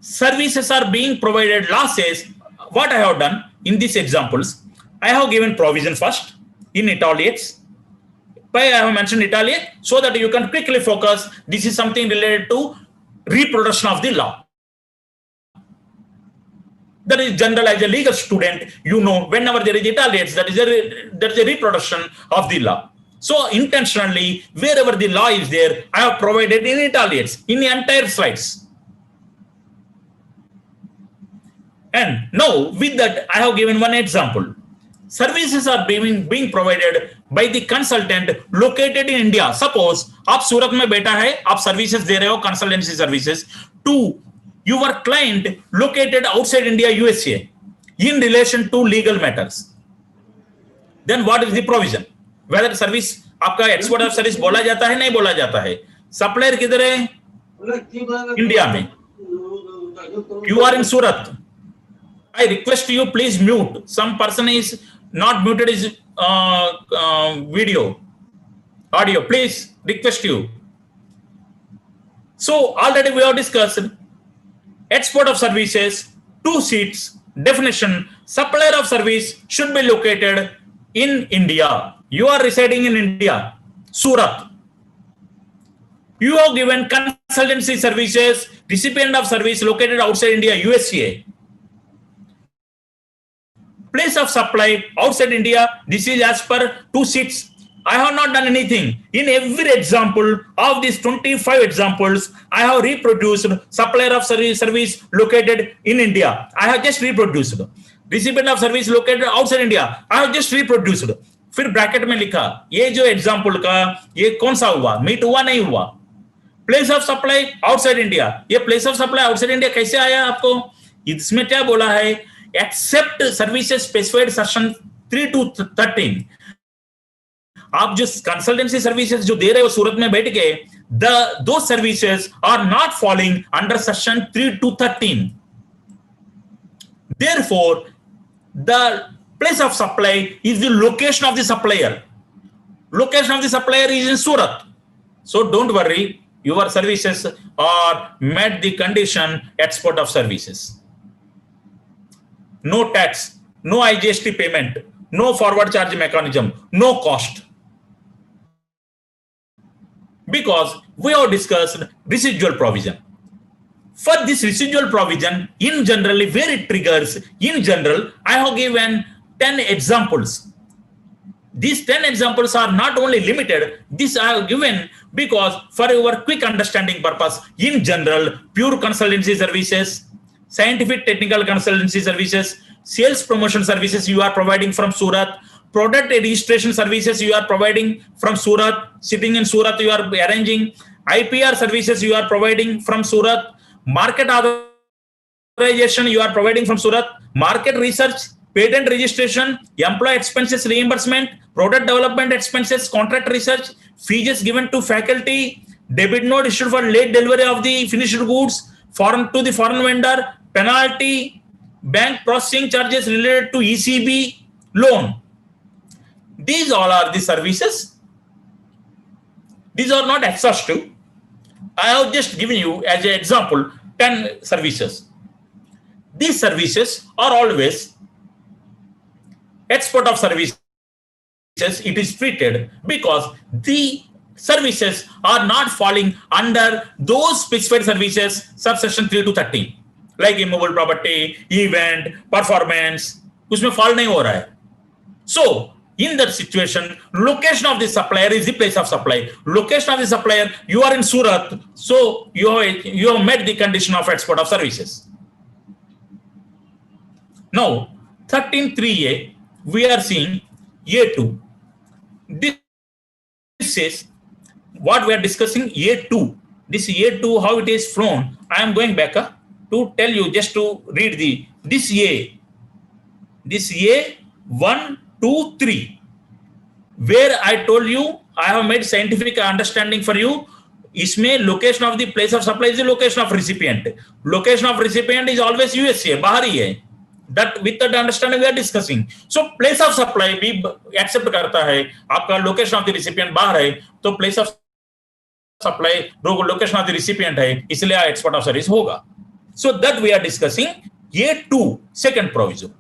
Services are being provided. Law says, what I have done in these examples, I have given provision first in italics. Why I have mentioned italic? So that you can quickly focus. This is something related to reproduction of the law. That is general. As a legal student, you know, whenever there is italics, that is a reproduction of the law. So intentionally, wherever the law is there, I have provided in italics in the entire slides. And now with that, I have given one example. Services are being provided by the consultant located in India. Suppose आप सूरत में बैठा है, आप services दे रहे हो, consultancy services to your client located outside India, USA, in relation to legal matters. Then what is the provision? Whether service आपका export of service बोला जाता है, नहीं बोला जाता है. Supplier किधर है? India में. You are in Surat. I request you, please mute. Some person is not muted his audio. Please request you. So already we have discussed export of services, 2 seats, definition, supplier of service should be located in India. You are residing in India, Surat. You have given consultancy services, recipient of service located outside India, USA. Place of supply outside India, this is as per 2 seats I have not done anything. In every example of these 25 examples, I have reproduced supplier of service located in India. I have just reproduced. Recipient of service located outside India. I have just reproduced. फिर bracket में लिखा ये जो example का ये कौन सा हुआ, मीट हुआ नहीं हुआ. Place of supply outside India, ये place of supply outside India कैसे आया आपको? इसमें क्या बोला है? Except services specified section 3 to 13. आप जो कंसल्टेंसी सर्विसेज जो दे रहे हो सूरत में बैठ के, दो services are not following under section 3 to 13. Therefore, the place of supply is the location of the supplier. Location of the supplier is in Surat. So don't worry, your services are met the condition export of services. No tax, no IGST payment, no forward charge mechanism, no cost. Because we have discussed residual provision. For this residual provision, in general, where it triggers, in general, I have given 10 examples. These 10 examples are not only limited, this I have given because for your quick understanding purpose, in general, pure consultancy services, scientific technical consultancy services, sales promotion services you are providing from Surat, product registration services you are providing from Surat, sitting in Surat you are arranging, IPR services you are providing from Surat, market authorization you are providing from Surat, market research, patent registration, employee expenses reimbursement, product development expenses, contract research, fees given to faculty, debit note issued for late delivery of the finished goods, to the foreign vendor, penalty, bank processing charges related to ECB loan. These all are the services. These are not exhaustive. I have just given you as an example 10 services. These services are always export of services. It is treated because the services are not falling under those specified services subsection 3 to 13, like immovable property, event, performance. उसमें fall नहीं हो रहा है. So in that situation, location of the supplier is the place of supply. Location of the supplier, you are in Surat, so you have met the condition of export of services. Now, 13.3a, we are seeing A2. This is what we are discussing, A2. This A2, how it is flown. I am going back to tell you, just to read this A. This A 1, 2, 3. Where I told you, I have made scientific understanding for you. इसमें location of the place of supply is the location of recipient. Location of recipient is always USA, बाहर ही है. That with that understanding we are discussing. So place of supply भी accept करता है. आपका location of the recipient बाहर है, तो place of supply location of the recipient है, इसलिए export of service होगा. So that we are discussing A2 second provision.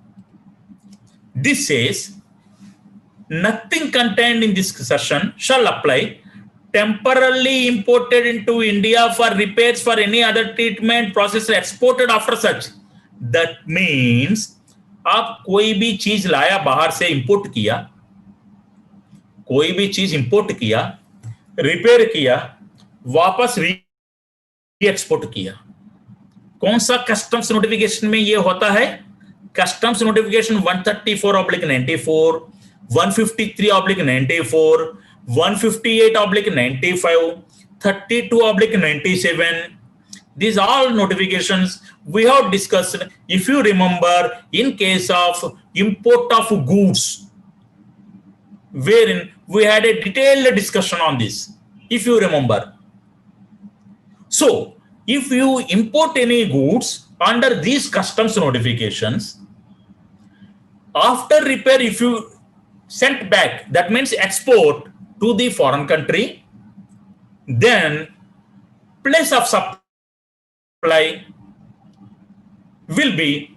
This says nothing contained in this session shall apply temporarily imported into India for repairs for any other treatment process exported after such. That means आप कोई भी चीज लाया बाहर से import किया, कोई भी चीज इंपोर्ट किया, रिपेयर किया, वापस री एक्सपोर्ट किया. कौन सा कस्टम्स नोटिफिकेशन में ये होता है? Customs notification 134/94, 153/94, 158/95, 32/97. These all notifications we have discussed. If you remember, in case of import of goods, wherein we had a detailed discussion on this, if you remember. So, if you import any goods under these customs notifications, after repair, if you sent back, that means export to the foreign country, then place of supply will be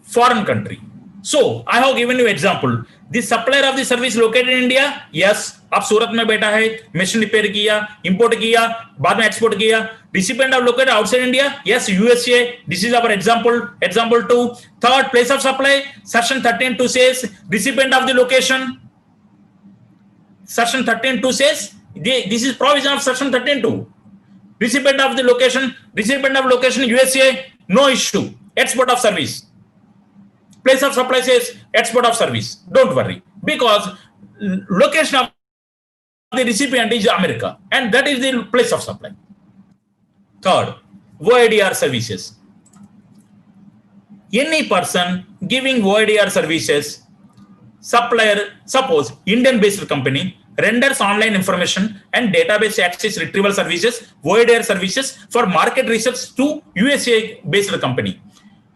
foreign country. So I have given you example. The supplier of the service located in India, yes, आप सूरत में बैठा है, machine repair किया, import किया, बाद में export किया. Recipient of located outside India, yes, USA. This is our example. Example 2. Third, place of supply, section 13.2 says recipient of the location. Section 13.2 says, this is provision of Section 13.2. Recipient of location USA, no issue. Export of service. Place of supply says export of service. Don't worry, because location of the recipient is America, and that is the place of supply. Third, VOIDR services. Any person giving VOIDR services, supplier, suppose Indian-based company, renders online information and database access retrieval services, VOIDR services for market research to USA-based company.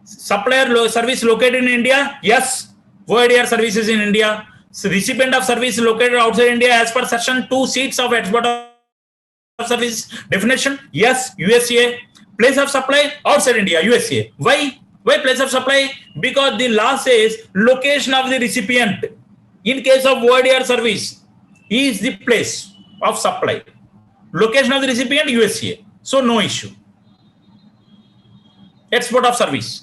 Supplier service located in India? Yes. VOIDR services in India. So recipient of service located outside India as per section 2 seats of export of service definition? Yes. USA. Place of supply? Outside India, USA. Why? Why place of supply? Because the law says location of the recipient. In case of VOIDR service, is the place of supply. Location of the recipient, USA. So no issue. Export of service.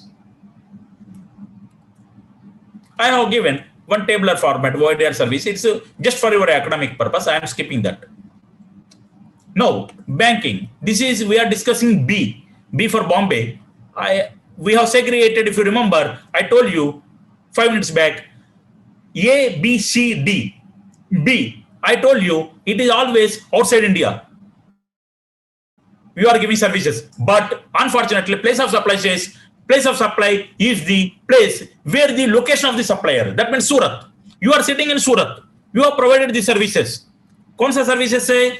I have given one tabular format, VOIDR service. It's just for your academic purpose. I am skipping that. Now, banking. This is, we are discussing B. B for Bombay. We have segregated, if you remember, I told you 5 minutes back, A, B, C, D. B, I told you, it is always outside India. You are giving services. But unfortunately, place of supply says, place of supply is the place where the location of the supplier. That means Surat. You are sitting in Surat. You have provided the services. कौन सा services say?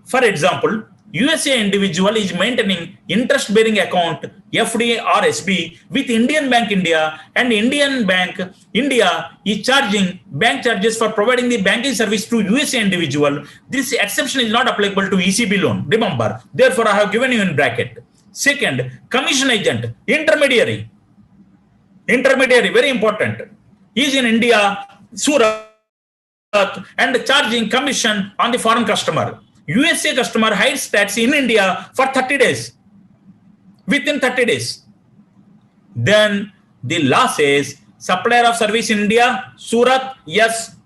For example, USA individual is maintaining interest-bearing account FD or SB with Indian Bank India, and Indian Bank India is charging bank charges for providing the banking service to USA individual. This exception is not applicable to ECB loan. Remember, therefore I have given you in bracket. Second, commission agent, intermediary, very important, is in India, Surat, and charging commission on the foreign customer. USA customer hides tax in India for 30 days. Within 30 days. Then the law says supplier of service in India, Surat, yes.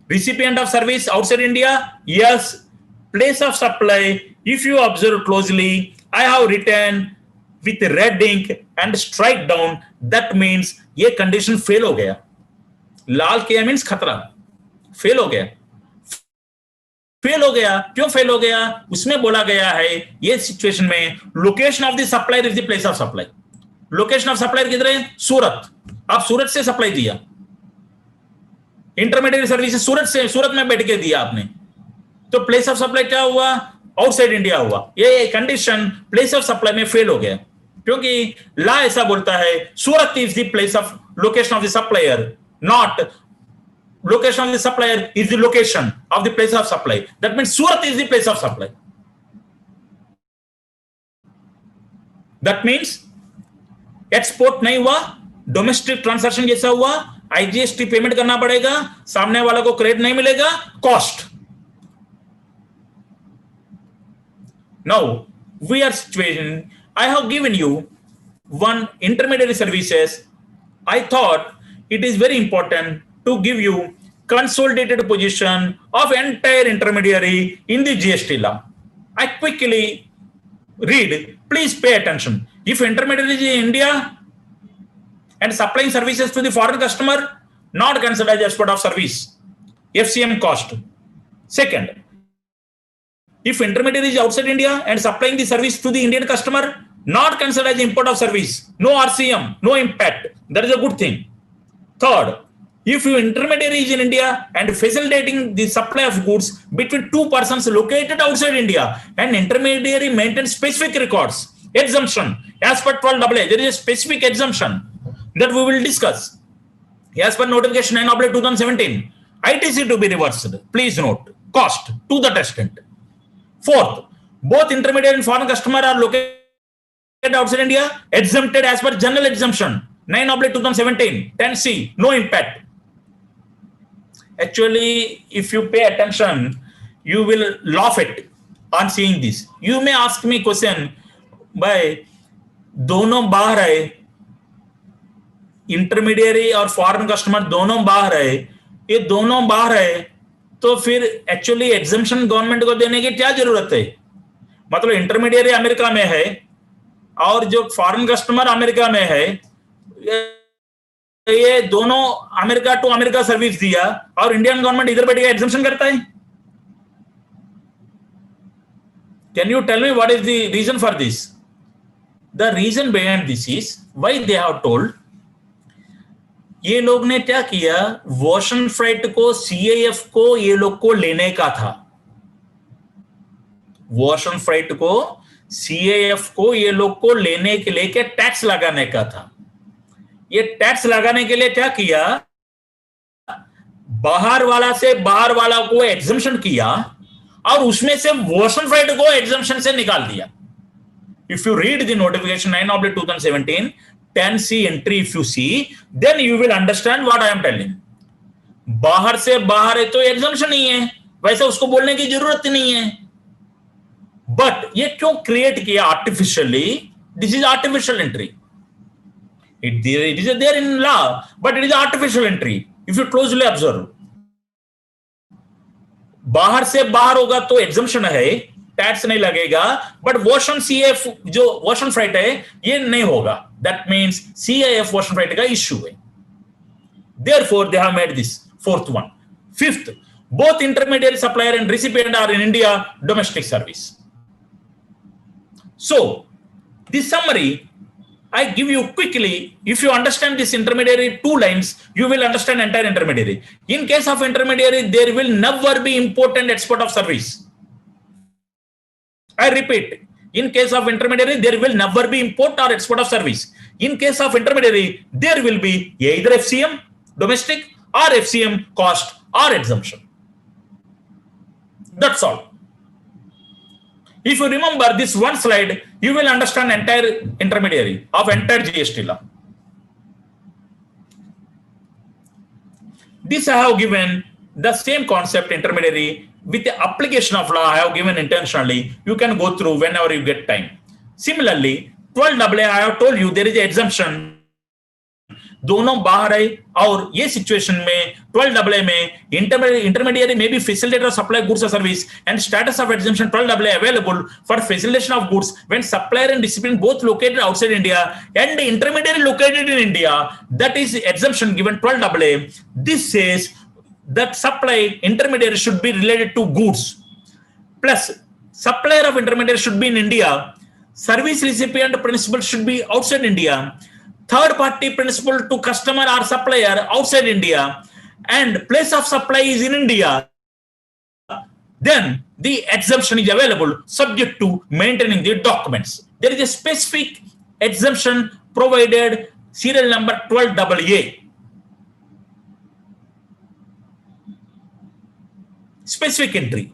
Recipient of service outside India, yes. Place of supply, if you observe closely, I have written with red ink and strike down. That means ये condition fail हो गया. लाल किया means खतरा. Fail हो गया. Fail हो गया. क्यों फेल हो गया? उसमें बोला गया है ये सिचुएशन में location of the supplier is the place of supply. Location of supplier किधर है? सूरत. आप सूरत से सप्लाई दिया, इंटरमीडिएट सर्विसेज सूरत में बैठ के दिया आपने, तो प्लेस ऑफ सप्लाई क्या हुआ? आउटसाइड इंडिया हुआ. ये कंडीशन प्लेस ऑफ सप्लाई में फेल हो गया, क्योंकि लॉ ऐसा बोलता है Surat is the place of location of the supplier, not location of the supplier is the location of the place of supply. That means Surat is the place of supply. That means export नहीं हुआ, domestic transaction जैसा हुआ, IGST payment करना पड़ेगा, सामने वाला को credit नहीं मिलेगा, cost. Now we are situating, I have given you one intermediary services. I thought it is very important to give you consolidated position of entire intermediary in the GST law. I quickly read, please pay attention. If intermediary is in India and supplying services to the foreign customer, not considered as export of service, FCM cost. Second, if intermediary is outside India and supplying the service to the Indian customer, not considered as import of service, no RCM, no impact. That is a good thing. Third, if your intermediary is in India and facilitating the supply of goods between two persons located outside India, and intermediary maintains specific records, exemption, as per 12AA, there is a specific exemption that we will discuss. As per notification 9/2017, ITC to be reversed. Please note, cost to that extent. Fourth, both intermediary and foreign customer are located outside India, exempted as per general exemption 9/2017, 10C, no impact. Actually, if you pay attention, you will laugh at on seeing this. You may ask me question, भाई दोनों बाहर है, intermediary और foreign customer दोनों बाहर है, ये दोनों बाहर है, तो फिर एक्चुअली एग्जम्पशन गवर्नमेंट को देने की क्या जरूरत है? मतलब इंटरमीडियरी अमेरिका में है और जो फॉरेन कस्टमर अमेरिका में है, ये दोनों अमेरिका टू अमेरिका सर्विस दिया और इंडियन गवर्नमेंट इधर बैठ के एग्जम्पशन करता है. Can you tell me what is the reason for this? The reason behind this is why they have told, ये लोग ने क्या किया, वोशन फ्राइट को सीएएफ को ये लोग को लेने का था. वोशन फ्राइट को सीएएफ को ये लोग को लेने के लिए टैक्स लगाने का था. ये टैक्स लगाने के लिए क्या किया, बाहर वाला से बाहर वाला को एग्जम्पशन किया और उसमें से वोशन फ्राइट को एग्जम्पशन से निकाल दिया. If you read the notification 9/2017 10C entry, if you see, then you will understand what I am telling. बाहर से बाहर है तो एग्जम्पशन नहीं है, वैसे उसको बोलने की जरूरत ही नहीं है. बट ये क्यों क्रिएट किया artificially? This is artificial entry. It is there in law, but it is artificial entry. If you closely observe, बाहर से बाहर होगा तो एग्जम्पशन है, टैक्स नहीं लगेगा, बट वोशन सीएफ जो वोशन फ्राइट है ये नहीं होगा. दैट मींस सीएफ वोशन फ्राइट का इश्यू है. Therefore, they have made this. Fourth one. Fifth, both intermediary supplier and recipient are in India domestic service. So, this summary I give you quickly. If you understand this intermediary two lines, you will understand entire intermediary. In case of intermediary, there will never be import and export of service. I repeat, in case of intermediary, there will never be import or export of service. In case of intermediary, there will be either FCM, domestic, or FCM, cost, or exemption. That's all. If you remember this one slide, you will understand entire intermediary of entire GST law. This I have given the same concept intermediary with the application of law I have given intentionally. You can go through whenever you get time. Similarly, 12AA I have told you there is an exemption. दोनों बाहर है और ये situation में 12AA में intermediary में भी facilitator supply goods or service and status of exemption 12AA available for facilitation of goods when supplier and recipient both located outside India and the intermediary located in India, that is exemption given 12AA. This says that supply intermediary should be related to goods plus supplier of intermediary should be in India, service recipient principal should be outside India, third party principal to customer or supplier outside India, and place of supply is in India, then the exemption is available subject to maintaining the documents. There is a specific exemption provided, serial number 12AA. Specific entry.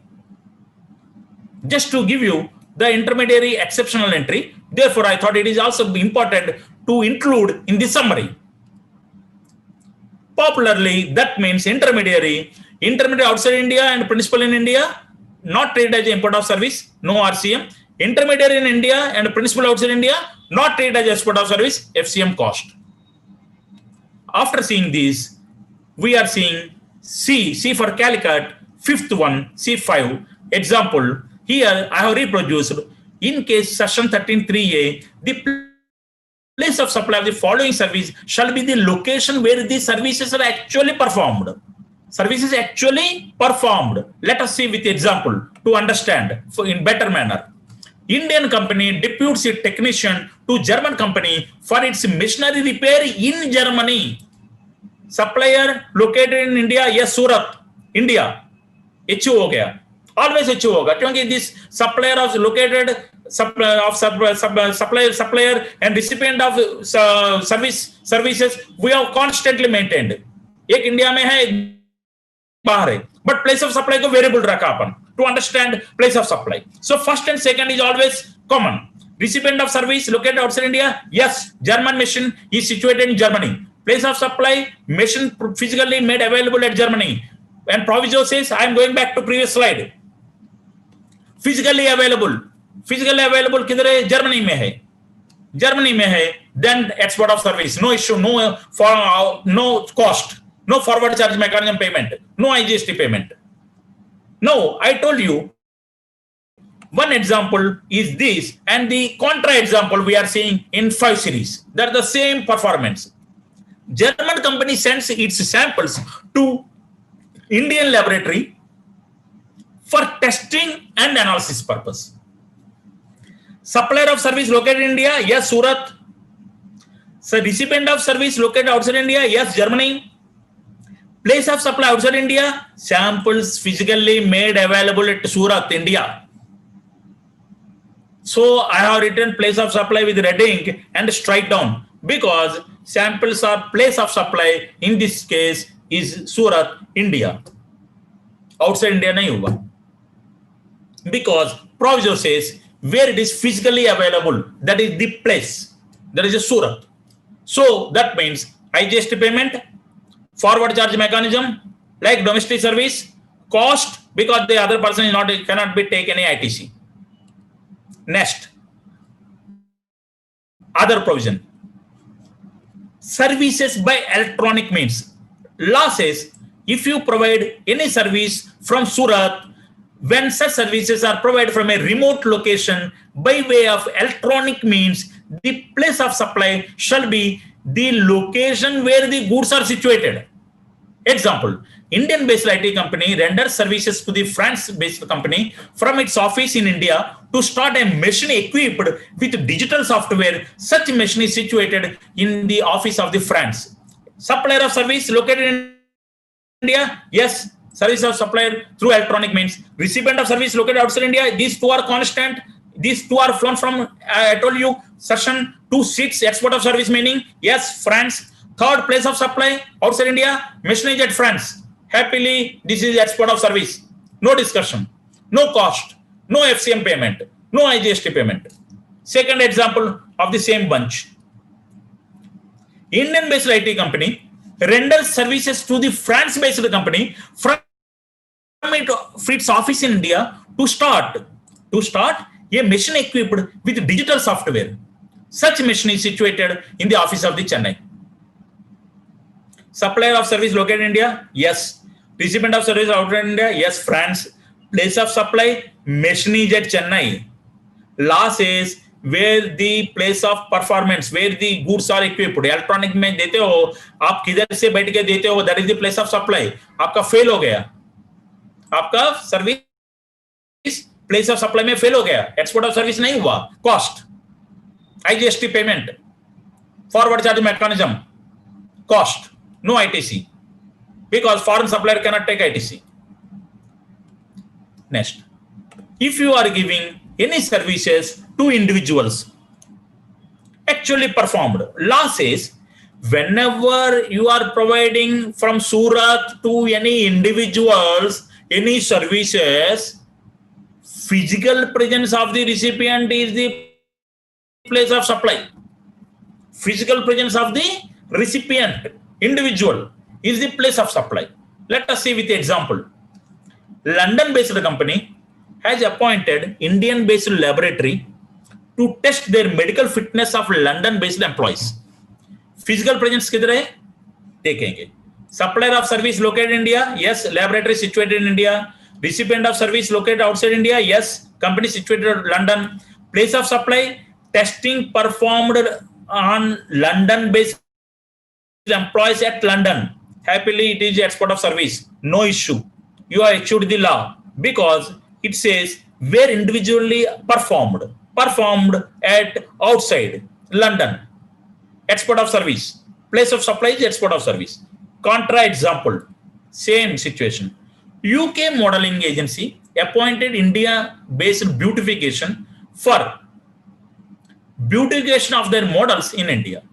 Just to give you the intermediary exceptional entry. Therefore, I thought it is also important to include in the summary. Popularly, that means intermediary outside India and principal in India, not treated as import of service, no RCM. Intermediary in India and principal outside India, not treated as export of service, FCM cost. After seeing this, we are seeing C for Calicut, fifth one, C5. Example, here I have reproduced. In case section 13(3)(a), the place of supply of the following service shall be the location where the services are actually performed. Services actually performed. Let us see with example to understand in better manner. Indian company deputes a technician to German company for its machinery repair in Germany. Supplier located in India, yes, Surat, India. HU हो गया. Always HU होगा क्योंकि this supplier of located supplier and recipient of services we have constantly maintained. एक India में है, बाहर है, but place of supply को variable रखा अपन to understand place of supply. So first and second is always common. Recipient of service located outside India, yes, German machine is situated in Germany. Place of supply, machine physically made available at Germany. And proviso says, I am going back to previous slide. Physically available किधर है? Germany में है. Germany में है. Then export of service, no issue, no cost, no forward charge mechanism payment, no IGST payment. Now, I told you one example is this, and the contra example we are seeing in 5 series. They're the same performance. German company sends its samples to Indian laboratory for testing and analysis purpose. Supplier of service located in India, yes, Surat. So recipient of service located outside India, yes, Germany. Place of supply outside India, samples physically made available at Surat, India. So I have written place of supply with red ink and strike down because samples are place of supply in this case is Surat, India. Outside India nahi hoga. Because proviso says where it is physically available, that is the place, that is a Surat. So that means IGST payment, forward charge mechanism, like domestic service, cost because the other person is not cannot be take any ITC. Next, other provision. Services by electronic means. Law says if you provide any service from Surat, when such services are provided from a remote location by way of electronic means, the place of supply shall be the location where the goods are situated. Example, Indian-based IT company renders services to the France-based company from its office in India to start a machine equipped with digital software. Such machine is situated in the office of the France. Supplier of service located in India, yes, service of supplier through electronic means. Recipient of service located outside India, these two are constant. These two are flown from, I told you, session 2.6, export of service meaning, yes, France. Third, place of supply outside India, machine is at France. Happily, this is export of service. No discussion, no cost, no FCM payment, no IGST payment. Second example of the same bunch. Indian-based IT company renders services to the France-based company from its office in India to start a machine equipped with digital software. Such machine is situated in the office of the Chennai. Supplier of service located in India, yes. Recipient of service outside India, yes, France. Place of supply, machine is at Chennai. Law says where the place of performance, where the goods are equipped. Electronic में देते हो, आप किधर से बैठ के देते हो, that is the place of supply. आपका fail हो गया, आपका service place of supply में fail हो गया, export of service नहीं हुआ, cost, IGST payment, forward charge mechanism, cost, no ITC, because foreign supplier cannot take ITC. Next, if you are giving any services to individuals actually performed, law says whenever you are providing from Surat to any individuals any services, physical presence of the recipient is the place of supply. Physical presence of the recipient, individual, is the place of supply. Let us see with the example. London-based company has appointed Indian-based laboratory to test their medical fitness of London-based employees. Physical presence किधर है? देखेंगे. Supplier of service located in India, yes. Laboratory situated in India. Recipient of service located outside India, yes. Company situated in London. Place of supply, testing performed on London-based employees at London. Happily, it is export of service. No issue. You are issued the law because it says where individually performed at outside London. Export of service. Place of supply is export of service. Contra example, same situation. UK modeling agency appointed India-based beautification for beautification of their models in India.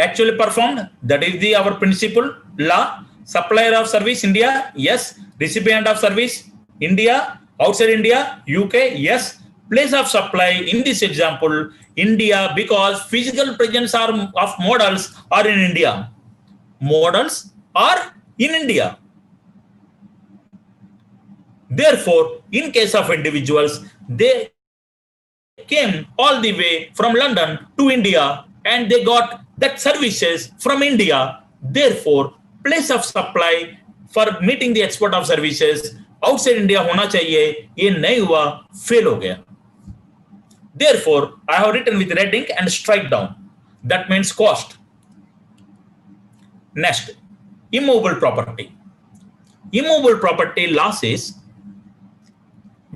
Actually performed, that is the our principle law. Supplier of service India, yes. Recipient of service India, outside India, UK, yes. Place of supply in this example India, because physical presence of models are in India. Models are in India. Therefore, in case of individuals, they came all the way from London to India and they got that services from India. Therefore, place of supply for meeting the export of services outside India होना चाहिए, ये नहीं हुआ, fail हो गया. Therefore, I have written with red ink and strike down. That means cost. Next, immovable property. Immovable property losses.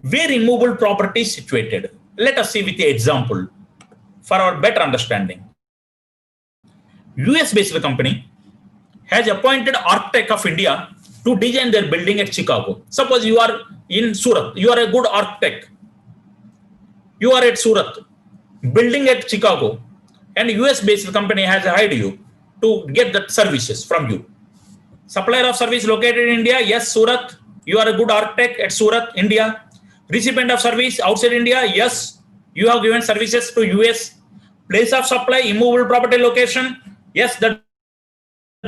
Where immovable property is situated? Let us see with the example for our better understanding. US-based company has appointed architect of India to design their building at Chicago. Suppose you are in Surat, you are a good architect. You are at Surat, building at Chicago, and US-based company has hired you to get the services from you. Supplier of service located in India, yes, Surat. You are a good architect at Surat, India. Recipient of service outside India, yes, you have given services to US. Place of supply, immovable property location, yes, the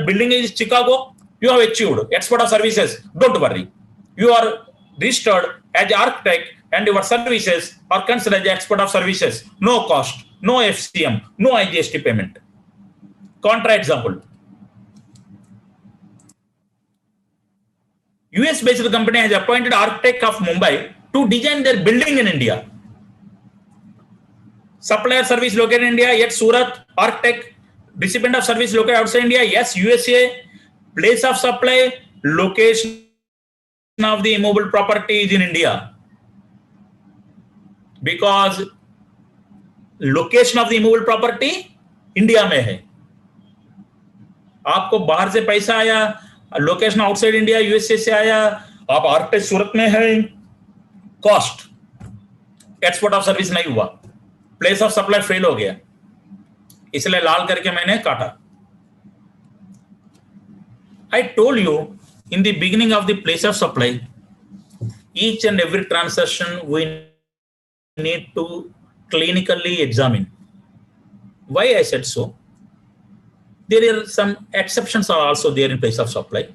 building is Chicago. You have achieved export of services. Don't worry. You are registered as architect and your services are considered as export of services. No cost, no FCM, no GST payment. Contra example. US-based company has appointed architect of Mumbai to design their building in India. Supplier service located in India, yet Surat, architect. Recipient of service located outside India, yes, USA. Place of supply, location of the immovable property is in India. Because location of the immovable property India में है. आपको बाहर से पैसा आया, location outside India USA से आया, आप आर्किटेक्ट सूरत में है, कॉस्ट एक्सपोर्ट ऑफ सर्विस नहीं हुआ, प्लेस ऑफ सप्लाई फेल हो गया, इसलिए लाल करके मैंने काटा. I told you in the beginning of the place of supply, each and every transaction we need to clinically examine. Why I said so? There are some exceptions are also there in place of supply.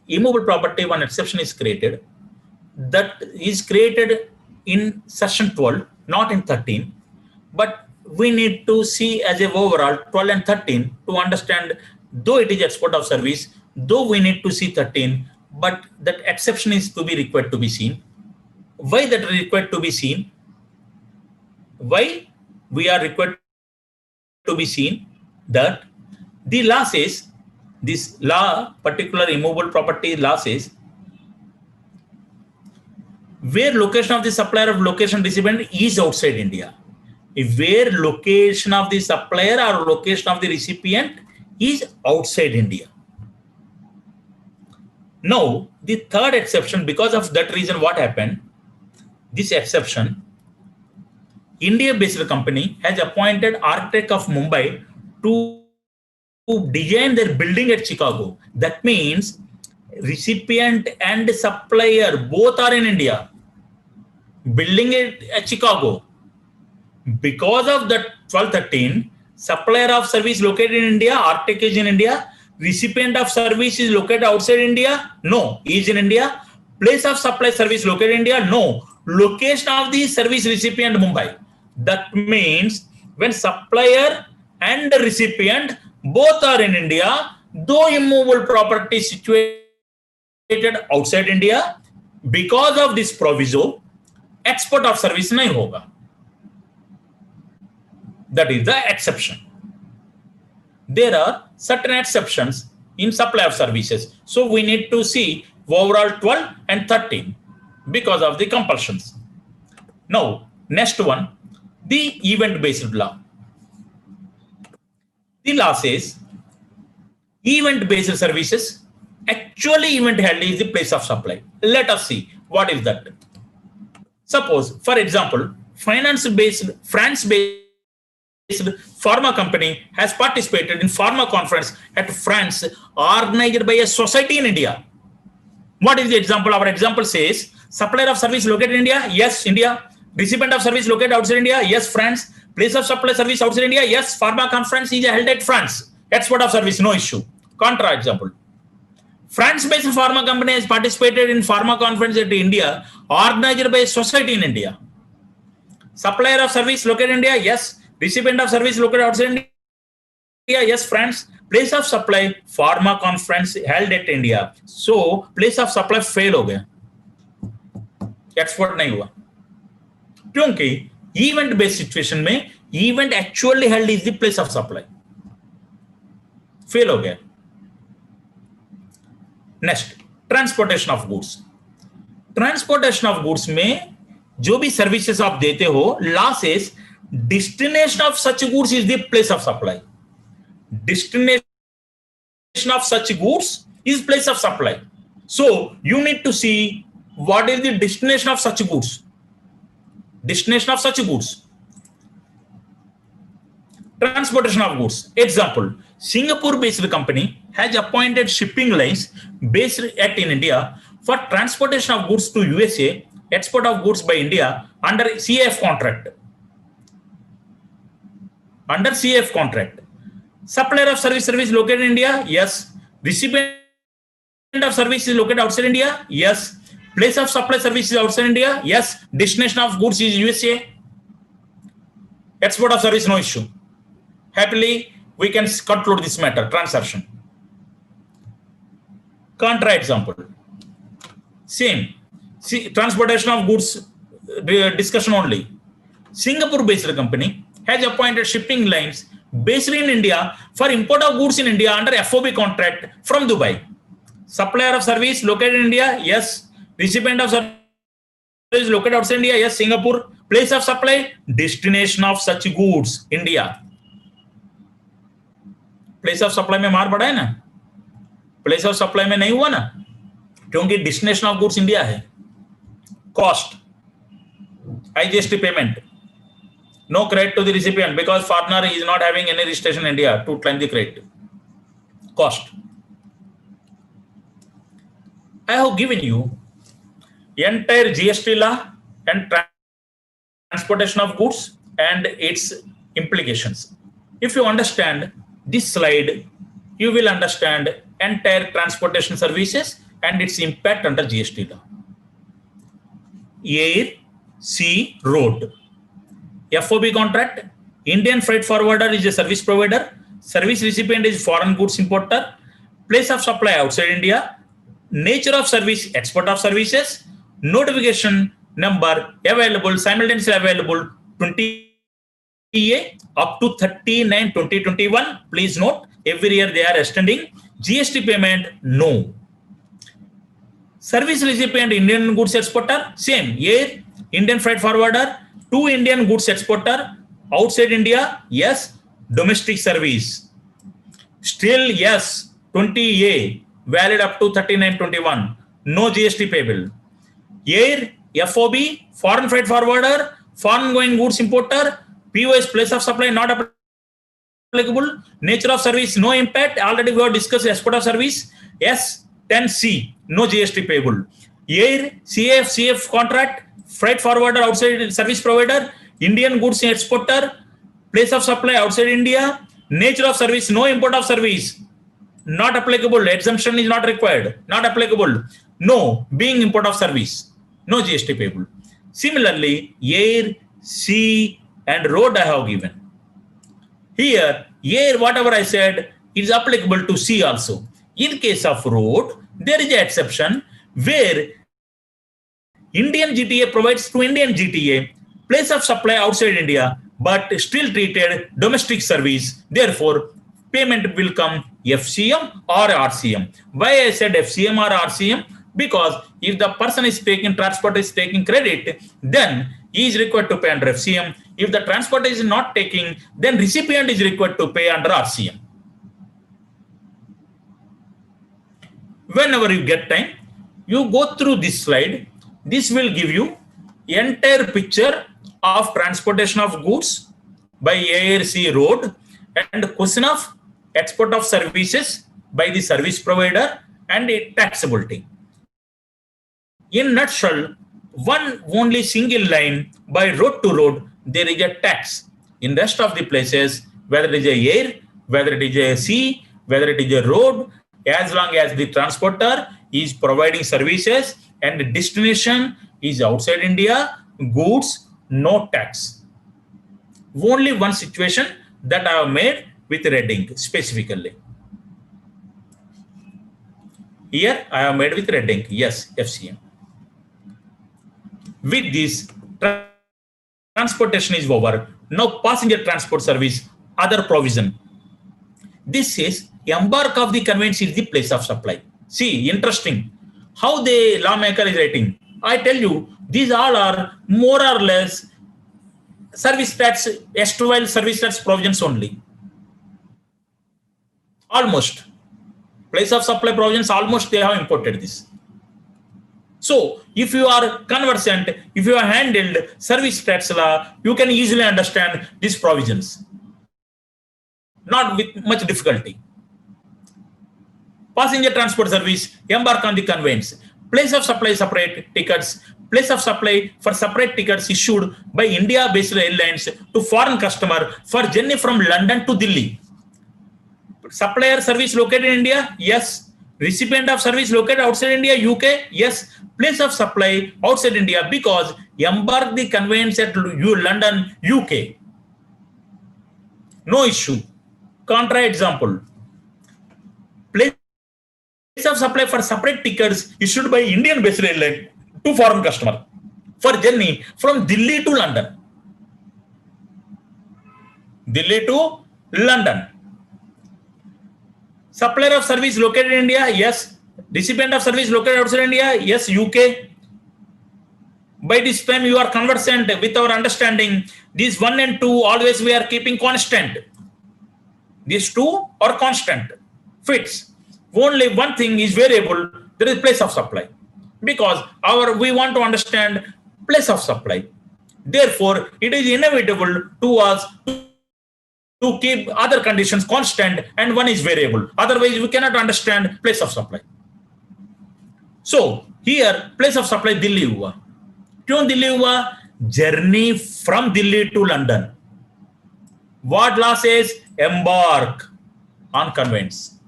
Immovable property, one exception is created. That is created in section 12, not in 13. But we need to see as a overall 12 and 13 to understand, though it is export of service, though we need to see 13, but that exception is to be required to be seen. Why that is required to be seen? Why we are required to be seen? That the losses, this law, particular immovable property losses, where location of the supplier of location recipient is outside India. Where location of the supplier or location of the recipient is outside India. Now, the third exception, because of that reason, what happened? This exception, India-based company has appointed architect of Mumbai to design their building at Chicago. That means recipient and supplier both are in India. Building it at Chicago. Because of that 1213, supplier of service located in India, architect is in India. Recipient of service is located outside India? No, is in India. Place of supply service located in India? No. Location of the service recipient Mumbai. That means when supplier and the recipient both are in India, though immovable property situated outside India, because of this proviso, export of service nahi hoga. That is the exception. There are certain exceptions in supply of services. So we need to see overall 12 and 13 because of the compulsions. Now, next one, the event-based law. The law says event-based services, actually event held is the place of supply. Let us see what is that. Suppose, for example, France-based pharma company has participated in pharma conference at France organized by a society in India. What is the example? Our example says supplier of service located in India, yes, India. Recipient of service located outside India, yes, France. Place of supply service outside India, yes, pharma conference is held at France. Export of service, no issue. Contra example. France-based pharma company has participated in pharma conference at India organized by a society in India. Supplier of service located in India, yes. Recipient of service located outside yes, friends. Place of supply pharma conference held at India. So place of supply fail हो गया, export नहीं हुआ, क्योंकि event based situation में event actually held is the place of supply, fail हो गया. Next, transportation of goods. Transportation of goods में जो भी सर्विसेज आप देते हो, losses, destination of such goods is the place of supply. Destination of such goods is place of supply. So you need to see what is the destination of such goods. Destination of such goods. Transportation of goods. Example, Singapore-based company has appointed shipping lines based at in India for transportation of goods to USA, export of goods by India under CAF contract. Under CF contract. Supplier of service located in India? Yes. Recipient of service is located outside India? Yes. Place of supply service is outside India? Yes. Destination of goods is USA. Export of service, no issue. Happily, we can conclude this matter, transaction. Contra example. Same. See, transportation of goods discussion only. Singapore-based company has appointed shipping lines based in India for import of goods in India under FOB contract from Dubai. Supplier of service located in India? Yes. Recipient of service located outside India? Yes. Singapore. Place of supply? Destination of such goods, India. Place of supply में मार पड़ा है ना, place of supply में नहीं हुआ ना, क्योंकि destination of goods India है. Cost, GST payment. No credit to the recipient because foreigner is not having any registration in India to claim the credit. Cost. I have given you entire GST law and transportation of goods and its implications. If you understand this slide, you will understand entire transportation services and its impact under GST law. Air, sea, road. FOB contract, Indian freight forwarder is a service provider, service recipient is foreign goods importer, place of supply outside India, nature of service, export of services, notification number available, simultaneously available 20A up to 30/9/2021. Please note, every year they are extending. GST payment, no. Service recipient, Indian goods exporter, same. Here, Indian freight forwarder, to Indian goods exporter outside India, yes. Domestic service, still yes. 20A valid up to 39/21, no GST payable. Here, FOB, foreign freight forwarder, foreign going goods importer, POS, place of supply not applicable. Nature of service, no impact, already we have discussed. Export of service, yes. 10C, no GST payable. Here, CF contract, freight forwarder outside service provider, Indian goods exporter, place of supply outside India, nature of service, no import of service, not applicable. Exemption is not required, not applicable. No, being import of service, no GST payable. Similarly, air, sea and road I have given. Here, air, whatever I said is applicable to sea also. In case of road, there is an exception where Indian GTA provides to Indian GTA, place of supply outside India, but still treated domestic service. Therefore, payment will come FCM or RCM. Why I said FCM or RCM? Because if the person is taking transport is taking credit, then he is required to pay under FCM. If the transport is not taking, then recipient is required to pay under RCM. Whenever you get time, you go through this slide. This will give you entire picture of transportation of goods by air, sea, road, and question of export of services by the service provider and taxability. In nutshell, one only single line by road to road, there is a tax. In rest of the places, whether it is a air, whether it is a sea, whether it is a road, as long as the transporter is providing services and the destination is outside India, goods, no tax. Only one situation that I have made with red ink specifically. Here I have made with red ink. Yes, FCM. With this, transportation is over. Now passenger transport service, other provision. This says embark of the conveyance is the place of supply. See, interesting how the lawmaker is writing. I tell you, these all are more or less service tax, erstwhile service tax provisions only. Almost. Place of supply provisions, almost they have imported this. So, if you are conversant, if you have handled service tax law, you can easily understand these provisions. Not with much difficulty. Passenger transport service, embark on the conveyance. Place of supply separate tickets. Place of supply for separate tickets issued by India-based airlines to foreign customer for journey from London to Delhi. Supplier service located in India? Yes. Recipient of service located outside India, UK? Yes. Place of supply outside India because embark the conveyance at London, UK. No issue. Contra example. Place of supply for separate tickets issued by Indian-based airline to foreign customer for journey from Delhi to London. Delhi to London. Supplier of service located in India? Yes. Recipient of service located outside India? Yes, UK. By this time you are conversant with our understanding. These 1 and 2 always we are keeping constant. These 2 are constant. Fits. Only one thing is variable, there is place of supply. Because we want to understand place of supply. Therefore, it is inevitable to us to keep other conditions constant and one is variable. Otherwise, we cannot understand place of supply. So, here, place of supply Delhi हुआ. क्यों दिल्ली हुआ? Journey from Delhi to London. What law says? Embark on conveyance.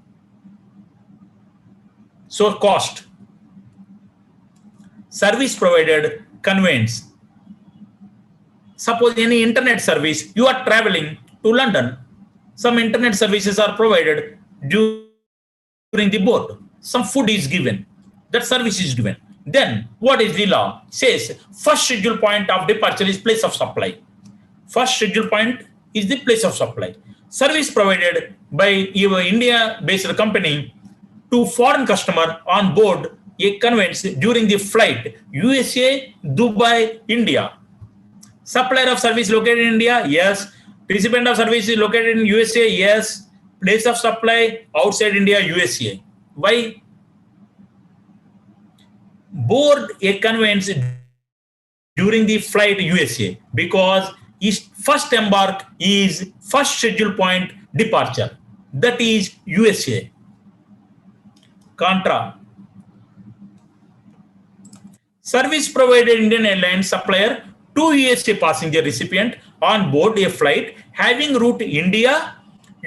So, cost. Service provided, conveyance. Suppose any internet service, you are traveling to London. Some internet services are provided during the boat. Some food is given. That service is given. Then, what is the law? Says, first schedule point of departure is place of supply. First schedule point is the place of supply. Service provided by your India-based company to foreign customer on board a conveyance during the flight USA, Dubai, India. Supplier of service located in India? Yes. Recipient of service is located in USA? Yes. Place of supply outside India, USA. Why? Board a conveyance during the flight USA because its first embark is first schedule point departure. That is USA. Contra. Service provided Indian Airlines supplier to USA passenger recipient on board a flight having route India,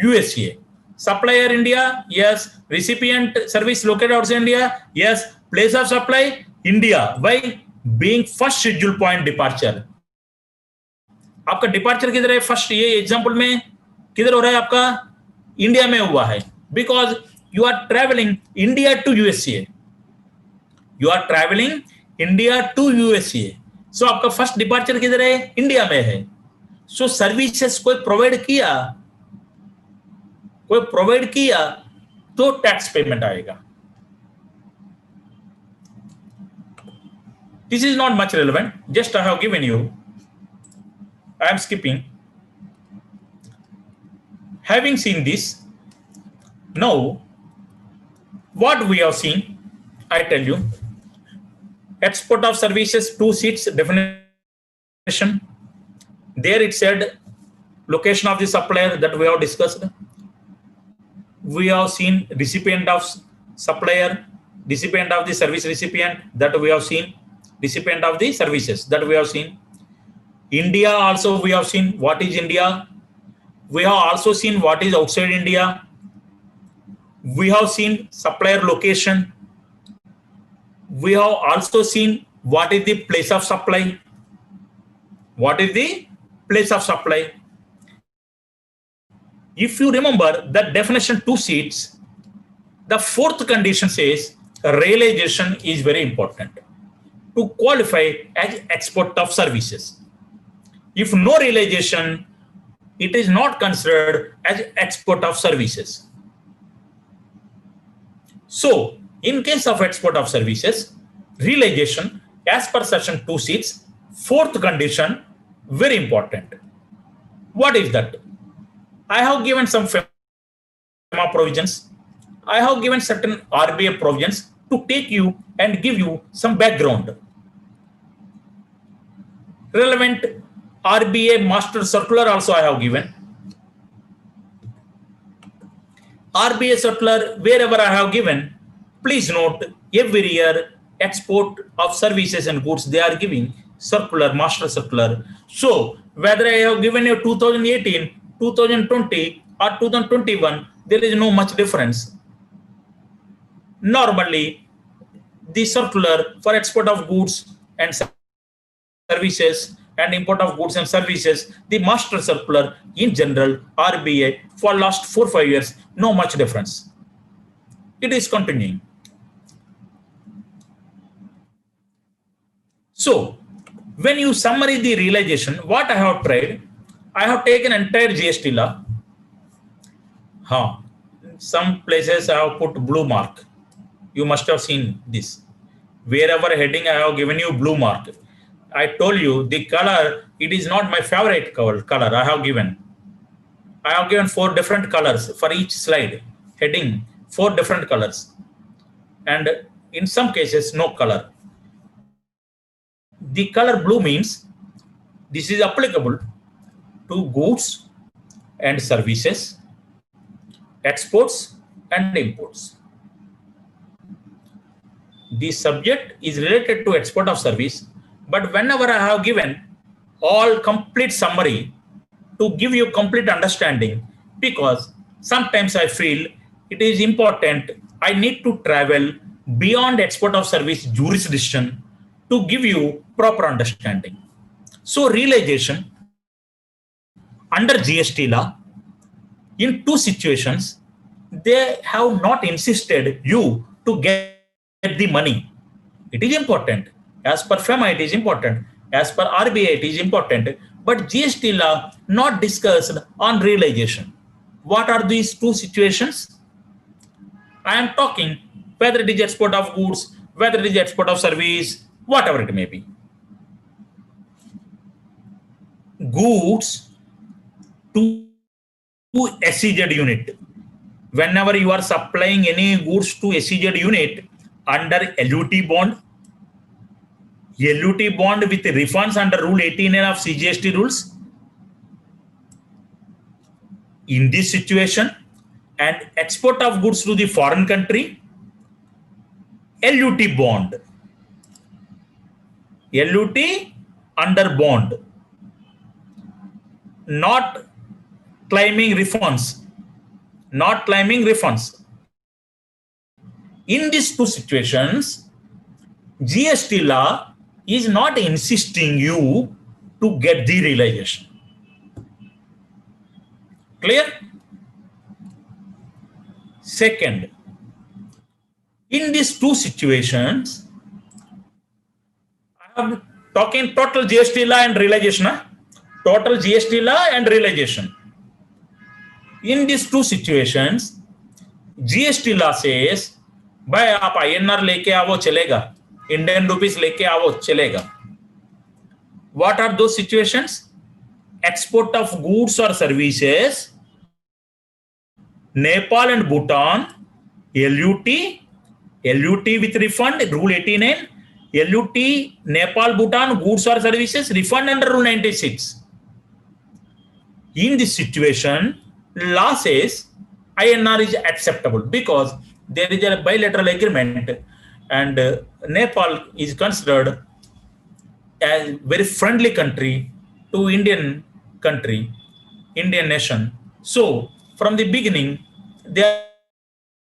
USA. Supplier India? Yes. Recipient service located outside India? Yes. Place of supply? India. Why? Being first schedule point departure. आपका departure किधर है? First ये example में किधर हो रहा है? आपका इंडिया में हुआ है because you are travelling India to USA. You are travelling India to USA. So आपका फर्स्ट डिपार्चर किधर है? इंडिया में है. सो सर्विसेज कोई प्रोवाइड किया तो टैक्स पेमेंट आएगा. This is not much relevant. Just I have given you. I am skipping. Having seen this, now what we have seen, I tell you, export of services, 2 seats definition. There it said location of the supplier that we have discussed. We have seen recipient of supplier, recipient of the service recipient that we have seen, recipient of the services that we have seen. India also we have seen what is India. We have also seen what is outside India. We have seen supplier location. We have also seen what is the place of supply. What is the place of supply? If you remember the definition 2 seats, the fourth condition says realization is very important to qualify as export of services. If no realization, it is not considered as export of services. So, in case of export of services, realization as per section 2 seats, fourth condition, very important. What is that? I have given some FEMA provisions. I have given certain RBA provisions to take you and give you some background. Relevant RBA master circular also I have given. RBA circular, wherever I have given, please note every year export of services and goods they are giving circular, master circular. So whether I have given you 2018, 2020 or 2021, there is no much difference. Normally, the circular for export of goods and services and import of goods and services, the master circular in general, RBA for last 4-5 years, no much difference. It is continuing. So, when you summarize the realization, what I have tried, I have taken entire GST law. Some places I have put blue mark. You must have seen this. Wherever heading I have given you blue mark. I told you the color, it is not my favorite color I have given. I have given 4 different colors for each slide. Heading, 4 different colors. And in some cases, no color. The color blue means this is applicable to goods and services, exports and imports. The subject is related to export of service, but whenever I have given all complete summary to give you complete understanding, because sometimes I feel it is important, I need to travel beyond export of service jurisdiction to give you proper understanding. So realization under GST law, in 2 situations, they have not insisted you to get the money. It is important. As per FEMA, it is important. As per RBI, it is important. But GST law not discussed on realization. What are these 2 situations? I am talking whether it is export of goods, whether it is export of service, whatever it may be. Goods to SEZ unit. Whenever you are supplying any goods to SEZ unit under LUT bond with refunds under Rule 18 of CGST rules, in this situation, and export of goods to the foreign country, LUT bond. LUT under bond. Not claiming refunds. Not claiming refunds. In these 2 situations, GST law is not insisting you to get the realization. Clear? Second, in these 2 situations, I am talking total GST law and realization. Total GST law and realization. In these 2 situations, GST law says, भाई आप INR लेके आओ चलेगा, Indian rupees लेके आओ चलेगा. What are those situations? Export of goods or services, Nepal and Bhutan, LUT with refund, Rule 89, LUT, Nepal, Bhutan, goods or services, refund under Rule 96. In this situation, law says INR is acceptable because there is a bilateral agreement and Nepal is considered as a very friendly country to Indian nation. So from the beginning, they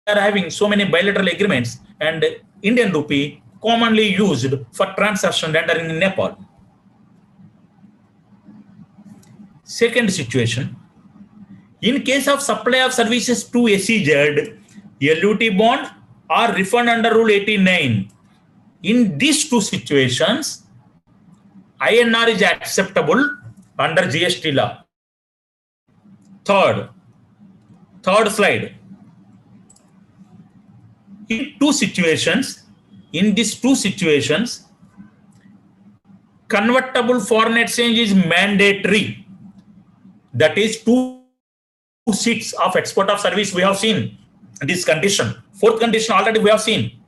are having so many bilateral agreements and Indian rupee commonly used for transaction entering in Nepal. Second situation, In case of supply of services to SEZ, LUT bond or refund under Rule 89. In these two situations, INR is acceptable under GST law. Third slide. In these two situations, convertible foreign exchange is mandatory. That is 2 seats of export of service we have seen. This condition. Fourth condition already we have seen.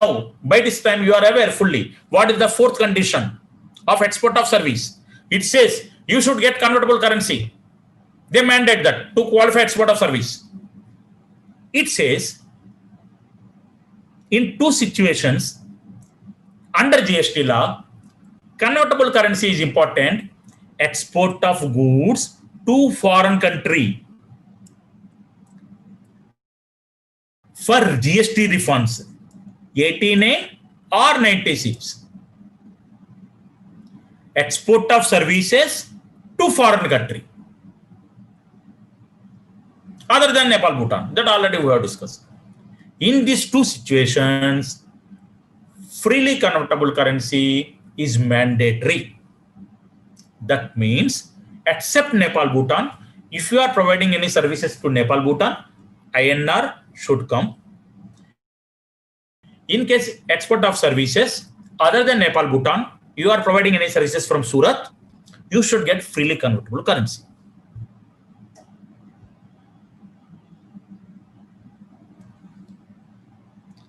Now, by this time you are aware fully. What is the fourth condition of export of service? It says you should get convertible currency. They mandate that to qualify export of service. It says in 2 situations under GST law, convertible currency is important. Export of goods to foreign country for GST refunds 18A or 96. Export of services to foreign country other than Nepal, Bhutan. That already we have discussed. In these 2 situations, freely convertible currency is mandatory. That means, except Nepal, Bhutan, if you are providing any services to Nepal, Bhutan, INR should come. In case export of services other than Nepal, Bhutan, you are providing any services from Surat, you should get freely convertible currency.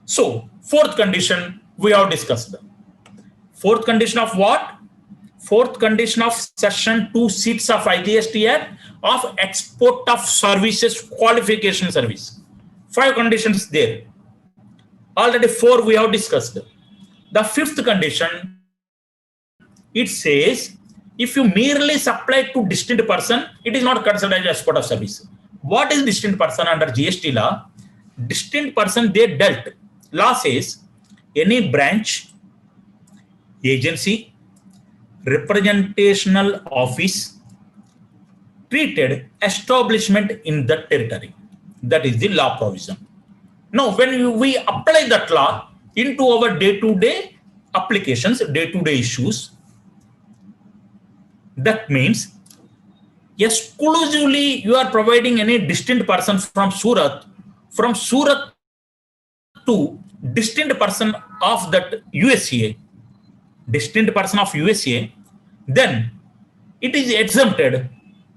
So, fourth condition we have discussed. Fourth condition of what? Fourth condition of section 2 seats of IGST Act of export of services qualification service. 5 conditions there. Already 4 we have discussed. The 5th condition, it says if you merely supply to distinct person, it is not considered as export of service. What is distinct person under GST law? Distinct person they dealt. Law says any branch, agency, representational office, treated establishment in the territory. That is the law provision. Now, when we apply that law into our day-to-day applications, day-to-day issues, that means exclusively you are providing any distinct person from Surat to distinct person of that USA, distinct person of USA, then it is exempted,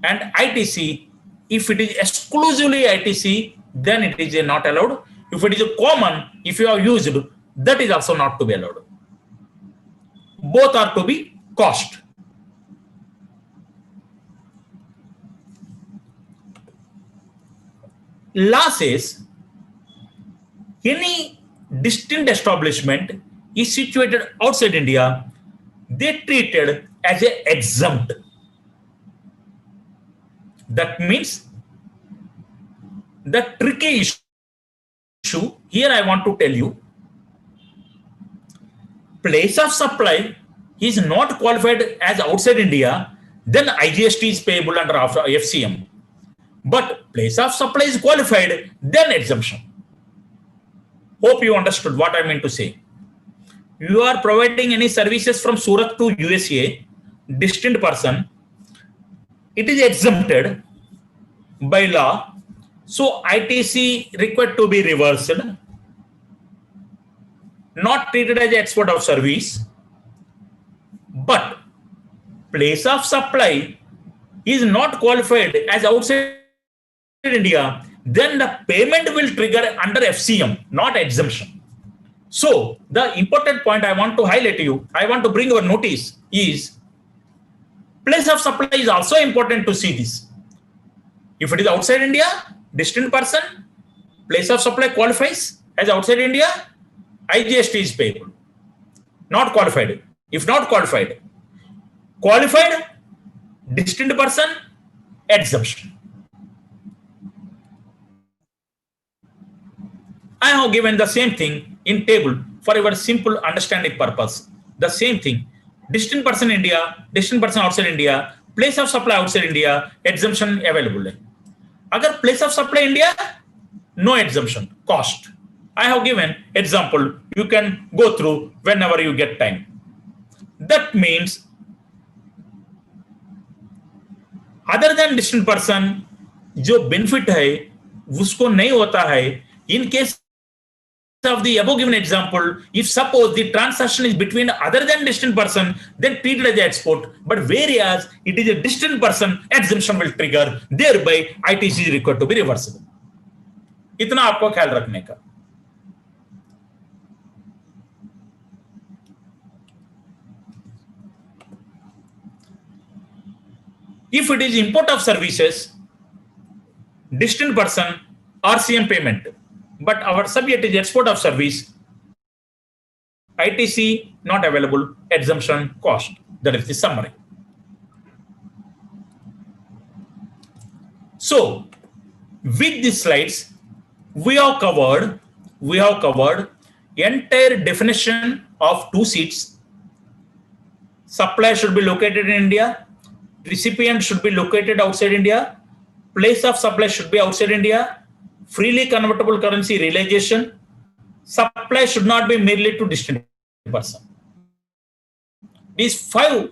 and ITC, if it is exclusively ITC, then it is not allowed. If it is a common, if you have used, that is also not to be allowed. Both are to be cost. Law says any distinct establishment is situated outside India, they treated as a exempt. That means the tricky issue here I want to tell you, place of supply is not qualified as outside India, then IGST is payable under FCM. But place of supply is qualified, then exemption. Hope you understood what I meant to say. You are providing any services from Surat to USA, distinct person, it is exempted by law. So ITC required to be reversed, not treated as export of service, but place of supply is not qualified as outside India, then the payment will trigger under FCM, not exemption. So the important point I want to highlight to you, I want to bring your notice is place of supply is also important to see this. If it is outside India, distant person, place of supply qualifies as outside India, IGST is payable. Not qualified. If not qualified, distant person, exemption. I have given the same thing in table for your simple understanding purpose. The same thing. Distant person India, distant person outside India, place of supply outside India, exemption available है. अगर place of supply India, no exemption, cost. I have given example. You can go through whenever you get time. That means other than distant person, जो benefit है उसको नहीं होता है. In case of the above given example, if suppose the transaction is between other than distant person, then treated as export, but whereas it is a distant person, exemption will trigger, thereby ITC is required to be reversible. इतना आपको ख्याल रखने का. If it is import of services, distant person, RCM payment, but our subject is export of service, ITC not available, exemption cost. That is the summary. So, with these slides, we have covered entire definition of two seats. Supply should be located in India. Recipient should be located outside India. Place of supply should be outside India. Freely convertible currency realization. Supply should not be merely to distant person. These 5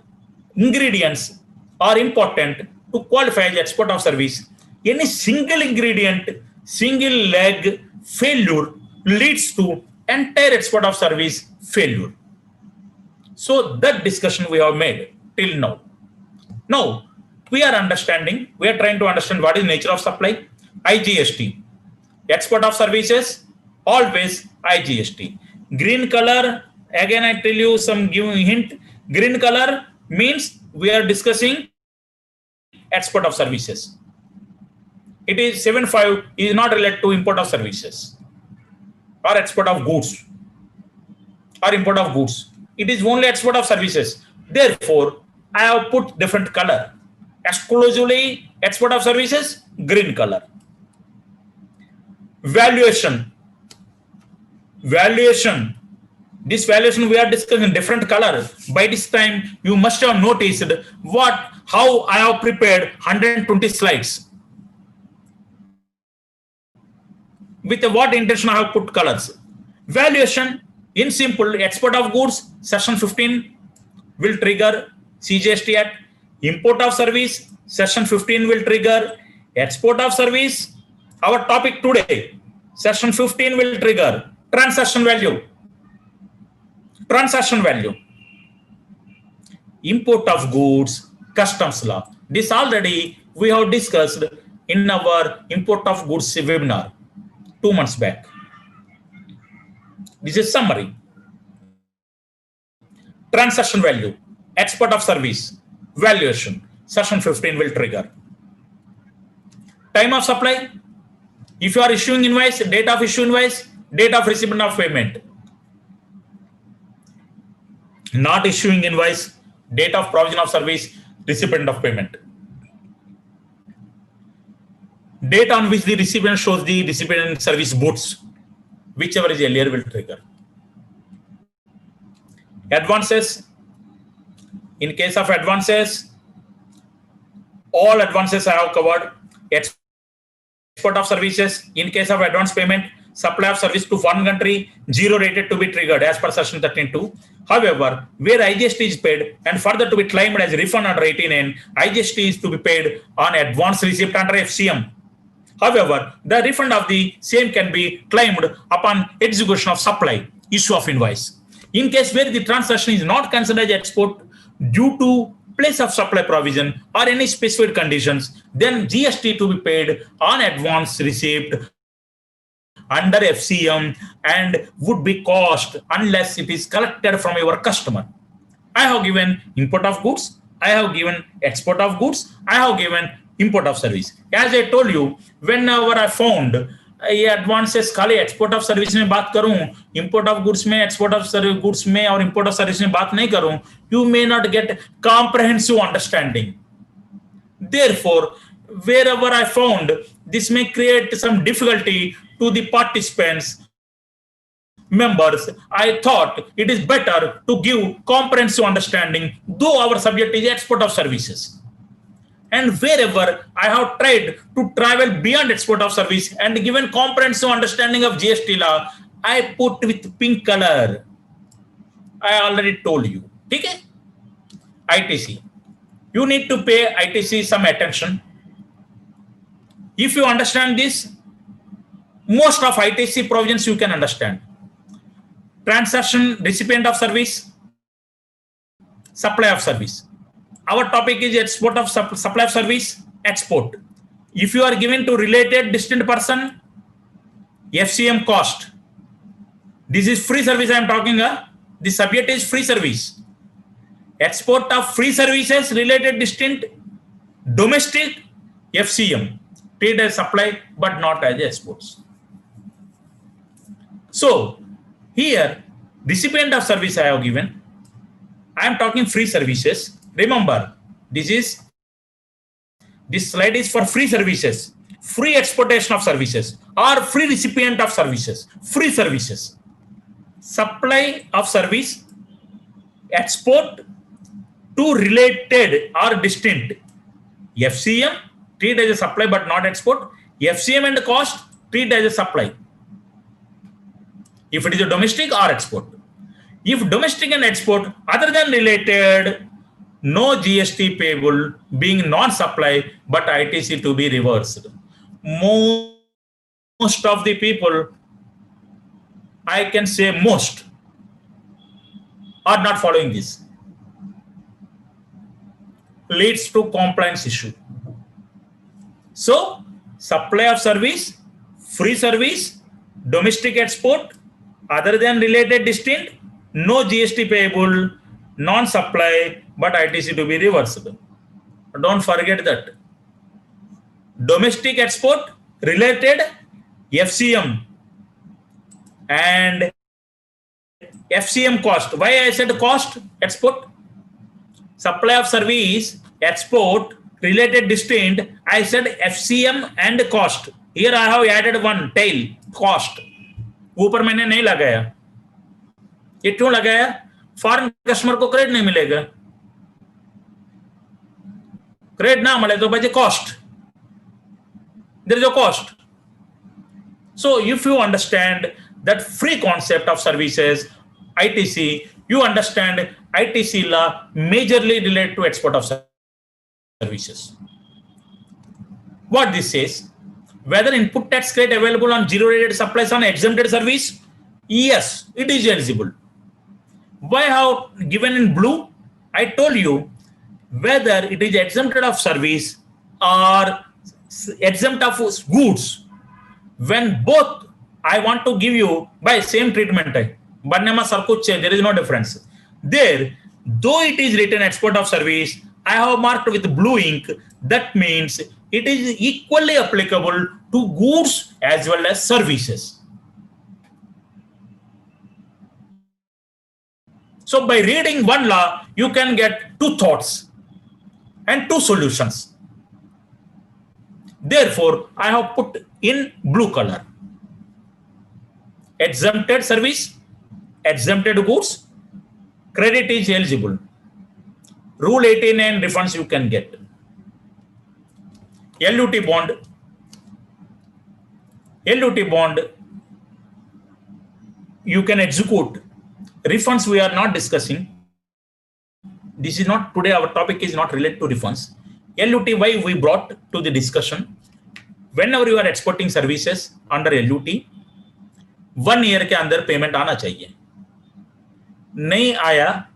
ingredients are important to qualify as export of service. Any single ingredient, single leg failure leads to entire export of service failure. So that discussion we have made till now. Now we are trying to understand what is nature of supply. IGST. Export of services, always IGST. Green color, again I tell you some giving hint. Green color means we are discussing export of services. It is 7.5 is not related to import of services or export of goods or import of goods. It is only export of services. Therefore, I have put different color. Exclusively export of services, green color. Valuation. This valuation we are discussing different color. By this time, you must have noticed how I have prepared 120 slides. With what intention I have put colors. Valuation, in simple, export of goods, section 15 will trigger CGST Act. Import of service, section 15 will trigger export of service. Our topic today, section 15 will trigger transaction value. Import of goods, customs law. This already we have discussed in our import of goods webinar 2 months back. This is summary. Transaction value, export of service, valuation, section 15 will trigger. Time of supply, if you are issuing invoice, date of issue invoice, date of recipient of payment. Not issuing invoice, date of provision of service, recipient of payment. Date on which the recipient shows the recipient service boots, whichever is earlier will trigger. Advances. In case of advances, all advances I have covered. Export of services, in case of advance payment, supply of service to foreign country, 0 rated to be triggered as per section 13.2. However, where IGST is paid and further to be claimed as refund under 18N, IGST is to be paid on advance receipt under FCM. However, the refund of the same can be claimed upon execution of supply, issue of invoice. In case where the transaction is not considered as export due to place of supply provision or any specified conditions, then GST to be paid on advance receipt under FCM and would be cost unless it is collected from your customer. I have given import of goods, I have given export of goods, I have given import of service. As I told you, whenever I found ये advances खाली export of service में बात करूं, import of goods में, export of goods में और import of service में बात नहीं करूं, you may not get comprehensive understanding. Therefore, wherever I found this may create some difficulty to the participants, members, I thought it is better to give comprehensive understanding, though our subject is export of services. And wherever I have tried to travel beyond export of service and given comprehensive understanding of GST law, I put with pink color. I already told you. Okay? ITC. You need to pay ITC some attention. If you understand this, most of ITC provisions you can understand. Transaction, recipient of service, supply of service. Our topic is export of supply of service, export. If you are given to related distinct person, FCM cost. This is free service I am talking. The subject is free service. Export of free services, related distinct, domestic, FCM. Paid as supply but not as exports. So here, recipient of service I have given. I am talking free services. Remember, this slide is for free services, free exportation of services, or free recipient of services, free services. Supply of service, export to related or distinct. FCM, treat as a supply but not export. FCM and cost, treat as a supply. If it is a domestic or export. If domestic and export other than related, no GST payable, being non-supply, but ITC to be reversed. Most of the people, I can say most, are not following this. Leads to compliance issue. So, supply of service, free service, domestic export, other than related distinct, no GST payable, non-supply, but ITC to be reversed. Don't forget that. Domestic export, related, FCM, and FCM cost. Why I said cost, export? Supply of service, export, related distinct, I said FCM and cost. Here I have added one tail, cost. ऊपर मैंने नहीं लगाया. ये क्यों लगाया? Foreign customer को credit नहीं मिलेगा. क्रेडिट ना मिले तो बचे cost. There is a cost. So if you understand that free concept of services, ITC, you understand ITC law majorly relate to export of services. What this says, whether input tax credit available on zero rated supplies on exempted service, yes, it is eligible. Why have given in blue? I told you whether it is exempted of service or exempt of goods. When both I want to give you by same treatment, there is no difference. There, though it is written export of service, I have marked with blue ink. That means it is equally applicable to goods as well as services. So by reading one law, you can get two thoughts and two solutions. Therefore, I have put in blue color. Exempted service, exempted goods, credit is eligible. Rule 89 refunds you can get. LUT bond, you can execute. Refunds we are not discussing. This is not today, our topic is not related to refunds. LUT, why we brought to the discussion? Whenever you are exporting services under LUT, 1 year के अंदर payment आना चाहिए. नहीं आया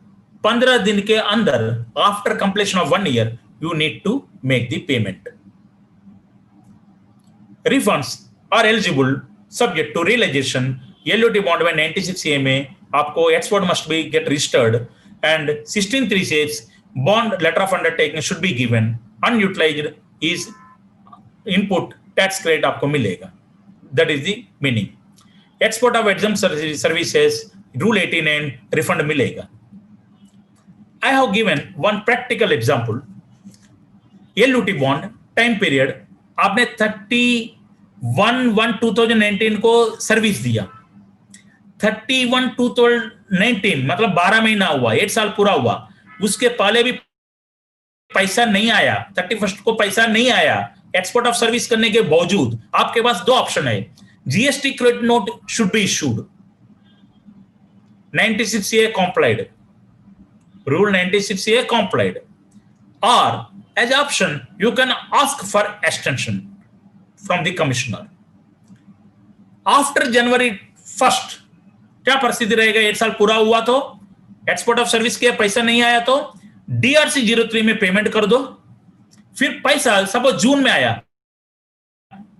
15 दिन के अंदर, after completion of 1 year, you need to make the payment. Refunds are eligible subject to realization. LUT bond में 96 CMA, आपको export must be get registered, and 16.3 says bond letter of undertaking should be given. Unutilized is input tax credit आपको मिलेगा. That is the meaning. Export of exempt services, rule 89 refund मिलेगा. I have given one practical example. LUT bond time period आपने 31/1/2019 को service दिया. 31/2019 मतलब 12 महीना हुआ, 1 साल पूरा हुआ. उसके पहले भी पैसा नहीं आया, 31st को पैसा नहीं आया, एक्सपोर्ट ऑफ सर्विस करने के बावजूद आपके पास दो ऑप्शन है. GST credit note should be issued. 96A complied. Rule 96A complied. Or as option, you can ask for extension from the commissioner. After January 1st, क्या परिस्थिति रहेगा? 8 साल पूरा हुआ तो एक्सपोर्ट ऑफ सर्विस के पैसा नहीं आया तो DRC 03 में पेमेंट कर दो. फिर पैसा सपोज जून में आया,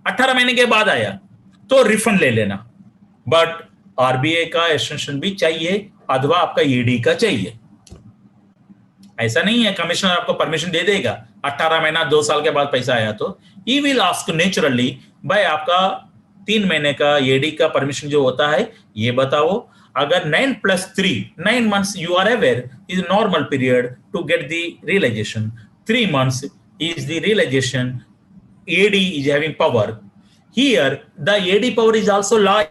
18 महीने के बाद आया तो रिफंड ले लेना. बट आरबीआई का एक्सटेंशन भी चाहिए अथवा आपका ईडी का चाहिए. ऐसा नहीं है कमिश्नर आपको परमिशन दे देगा 18 महीना 2 साल के बाद पैसा आया तो. ही विल आस्क नेचुरली, भाई आपका 3 महीने का ईडी का परमिशन जो होता है ये बताओ. अगर 9 + 3 9 months you are aware is normal period to get the realization. 3 months is the realization. AD is having power. Here the AD power is also law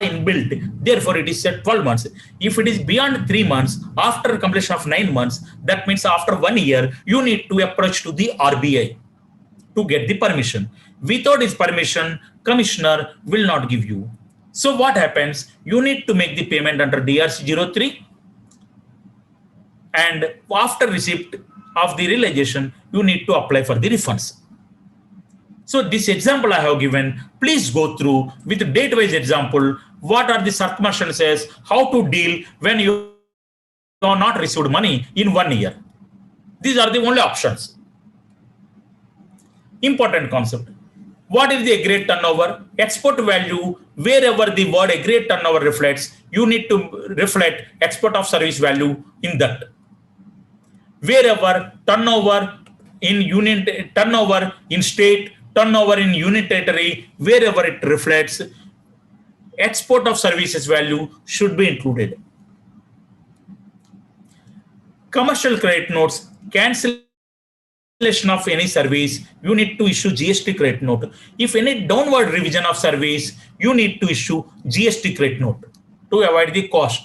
inbuilt, therefore it is set 12 months. If it is beyond 3 months after completion of 9 months, that means after 1 year you need to approach to the RBI to get the permission. Without his permission, commissioner will not give you. So what happens? You need to make the payment under DRC 03, and after receipt of the realization you need to apply for the refunds. So this example I have given, please go through with date-wise example. What are the circumstances? How to deal when you are not received money in 1 year? These are the only options. Important concept. What is the agreed turnover? Export value, wherever the word agreed turnover reflects, you need to reflect export of service value in that. Wherever turnover in union, turnover in state, turnover in union territory, wherever it reflects, export of services value should be included. Commercial credit notes, cancellation of any service, you need to issue GST credit note. If any downward revision of service, you need to issue GST credit note to avoid the cost.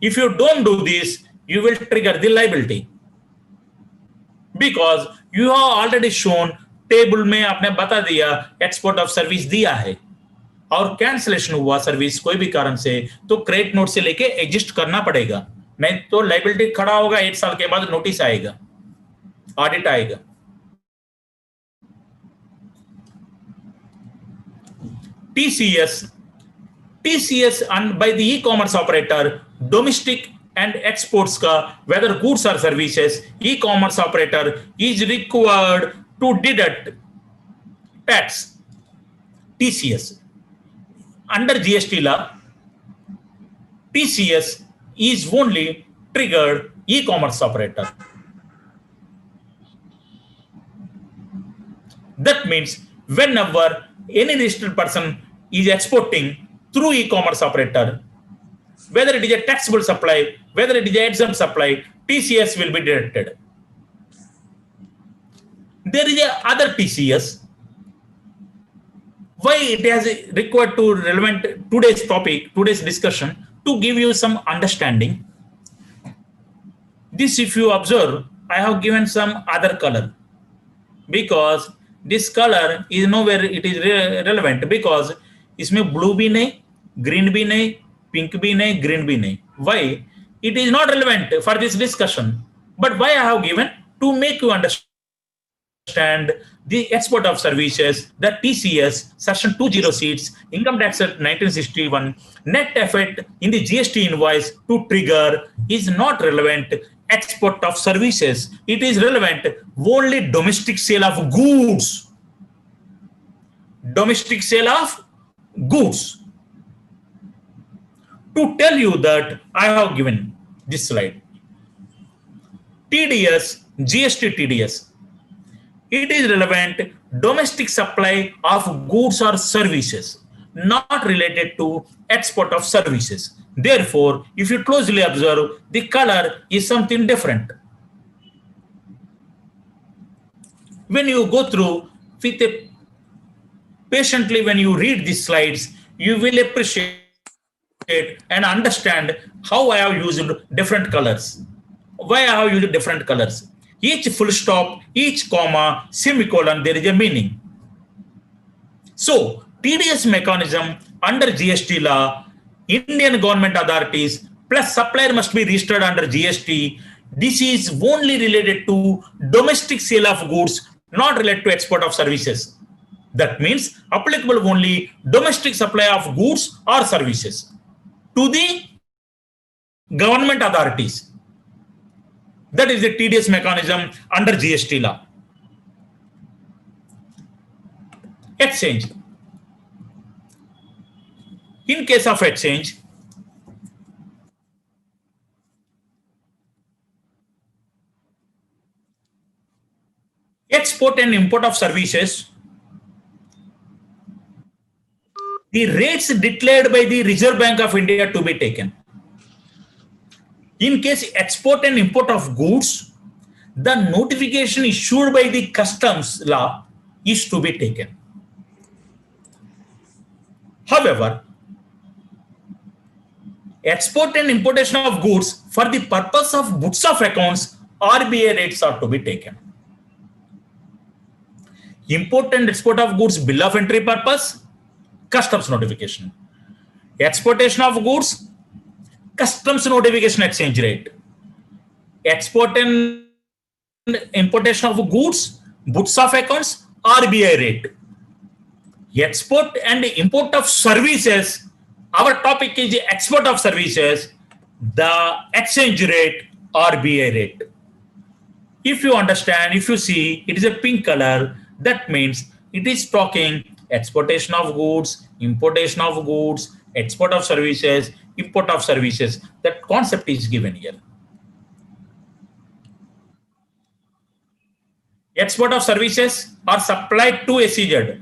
If you don't do this, you will trigger the liability, because you have already shown table में आपने बता दिया export of service दिया है और cancellation हुआ service कोई भी कारण से, तो क्रेडिट नोट से लेके एडजस्ट करना पड़ेगा, नहीं तो लायबिलिटी खड़ा होगा. 1 साल के बाद नोटिस आएगा, ऑडिट आएगा. TCS and by the e-commerce operator, domestic and exports का whether goods or services, e-commerce operator is required to deduct tax. TCS under GST law, TCS is only triggered e-commerce operator. That means whenever any registered person is exporting through e-commerce operator, whether it is a taxable supply, whether it is a exempt supply, TCS will be deducted. There is a other TCS. Why it has required to relevant today's topic, today's discussion, to give you some understanding. This, if you observe, I have given some other color, because this color is nowhere it is relevant, because इसमें blue भी नहीं, green भी नहीं, pink भी नहीं, green भी नहीं. Why? It is not relevant for this discussion. But why I have given? To make you understand the export of services, the TCS, section 206, income tax act 1961, net effect in the GST invoice to trigger is not relevant export of services. It is relevant only domestic sale of goods. Domestic sale of goods. To tell you that, I have given this slide. TDS, GST TDS. It is relevant domestic supply of goods or services, not related to export of services. Therefore, if you closely observe, the color is something different. When you go through with a patiently, when you read these slides, you will appreciate and understand how I have used different colors. Why I have used different colors. Each full stop, each comma, semicolon, there is a meaning. So, TDS mechanism under GST law, Indian government authorities plus supplier must be registered under GST. This is only related to domestic sale of goods, not related to export of services. That means applicable only domestic supply of goods or services to the government authorities. That is the TDS mechanism under GST law. Exchange. In case of exchange, export and import of services, the rates declared by the Reserve Bank of India to be taken. In case export and import of goods, the notification issued by the customs law is to be taken. However, export and importation of goods for the purpose of books of accounts, RBI rates are to be taken. Import and export of goods, bill of entry purpose, customs notification. Exportation of goods, customs notification exchange rate. Export and importation of goods, books of accounts, RBI rate. Export and import of services, our topic is export of services, the exchange rate, RBI rate. If you understand, if you see, it is a pink color, that means it is talking exportation of goods, importation of goods, export of services, import of services. That concept is given here. Export of services are supplied to SEZ.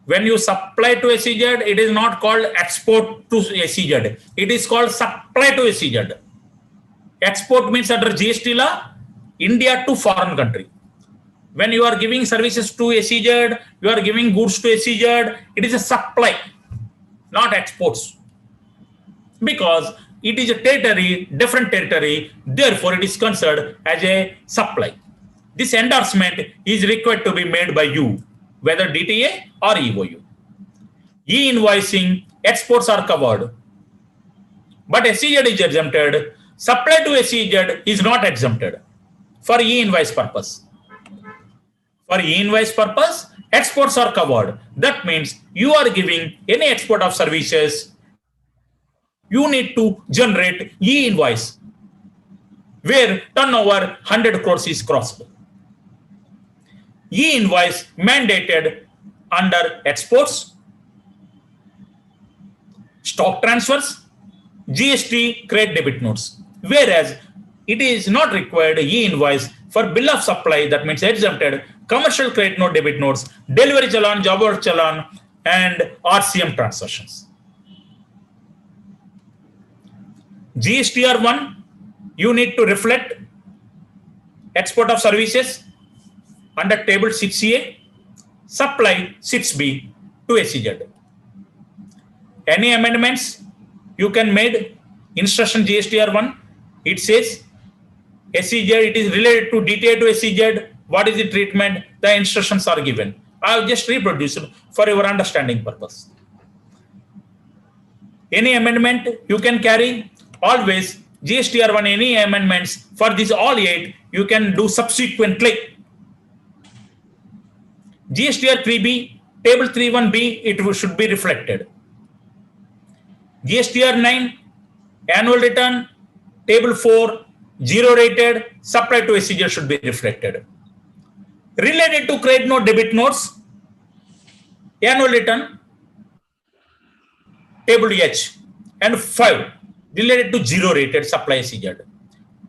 When you supply to SEZ, it is not called export to SEZ. It is called supply to SEZ. Export means under GST law, India to foreign country. When you are giving services to SEZ, you are giving goods to SEZ, it is a supply, not exports. Because it is a territory, different territory, therefore it is considered as a supply. This endorsement is required to be made by you, whether DTA or EOU. E-invoicing, exports are covered, but SEZ is exempted. Supply to SEZ is not exempted for e-invoice purpose. For e-invoice purpose, exports are covered. That means you are giving any export of services, you need to generate e-invoice where turnover 100 crores is crossed. E-invoice mandated under exports, stock transfers, GST credit debit notes, whereas it is not required e-invoice for bill of supply, that means exempted, commercial credit note debit notes, delivery challan, job work challan, and RCM transactions. GSTR 1, you need to reflect export of services under table 6A, supply 6B to SEZ. Any amendments you can make instruction GSTR 1, it says SEZ, it is related to DTA to SEZ, what is the treatment, the instructions are given. I have just reproduced for your understanding purpose. Any amendment you can carry, always GSTR 1, any amendments for these all 8, you can do subsequently. GSTR 3B, table 31B, it should be reflected. GSTR 9, annual return, table 4, 0 rated, supply to SEZ should be reflected. Related to credit note, debit notes, annual return, table H, and 5, related to 0 rated, supply SEZ.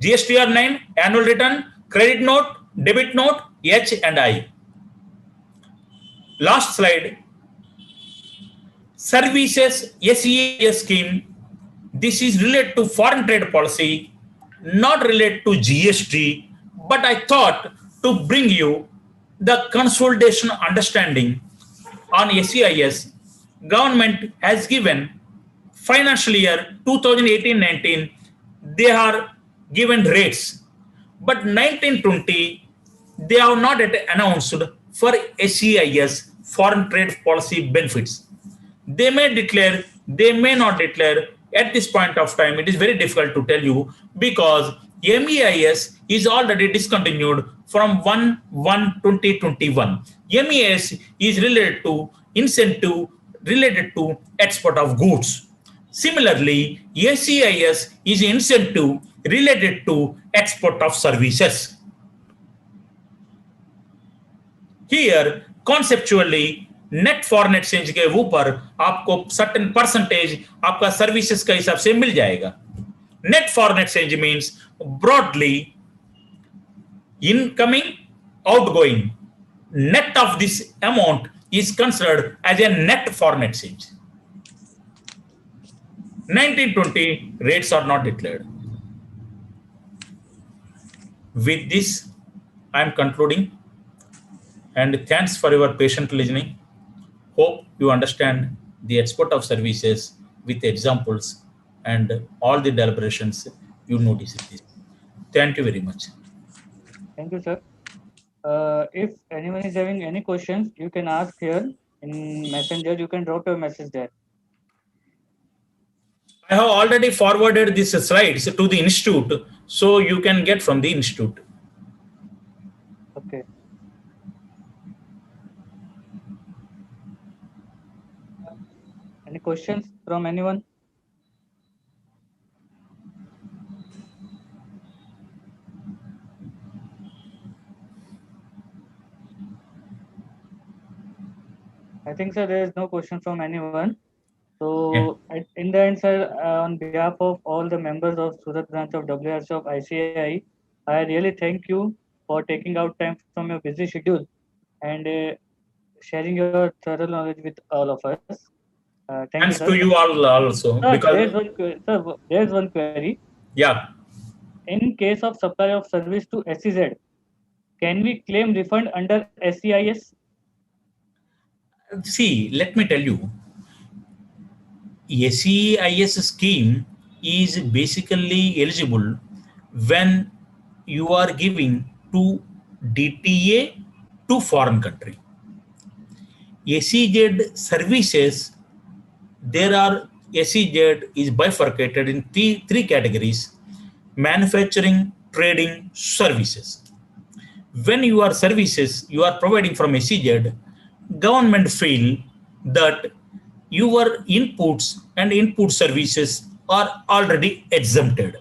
GSTR 9, annual return, credit note, debit note, H and I. Last slide. Services SES scheme. This is related to foreign trade policy, not related to GST, but I thought to bring you the consolidation understanding on SEIS. Government has given financial year 2018-19, they are given rates. But 1920, they have not yet announced for SEIS, foreign trade policy benefits. They may declare, they may not declare. At this point of time, it is very difficult to tell you because MEIS is already discontinued from 1/1/2021. MEIS is related to incentive related to export of goods. Similarly, ACIS is incentive related to export of services. Here, conceptually, net foreign exchange के ऊपर आपको certain percentage आपका services का हिसाब से मिल जाएगा. Net foreign exchange means broadly incoming outgoing. Net of this amount is considered as a net foreign exchange. 1920 rates are not declared. With this, I am concluding, and thanks for your patient listening. Hope you understand the export of services with examples and all the deliberations you notice this. Thank you very much. Thank you, sir. If anyone is having any questions, you can ask here in Messenger. You can drop your message there. I have already forwarded these slides to the institute, so you can get from the institute. Okay. Any questions from anyone? I think, sir, there is no question from anyone. So, in the end, sir, on behalf of all the members of Surat branch of WRC of ICAI, I really thank you for taking out time from your busy schedule and sharing your thorough knowledge with all of us. Thank you, Thanks sir. to you all also. Sir, Because there's one query. yeah. In case of supply of service to SEZ, can we claim refund under SEIS? See, let me tell you, SEIS scheme is basically eligible when you are giving to DTA to foreign country. SEZ services, there are SEZ is bifurcated in three categories: manufacturing, trading, services. When you are services you are providing from SEZ, government feel that your inputs and input services are already exempted.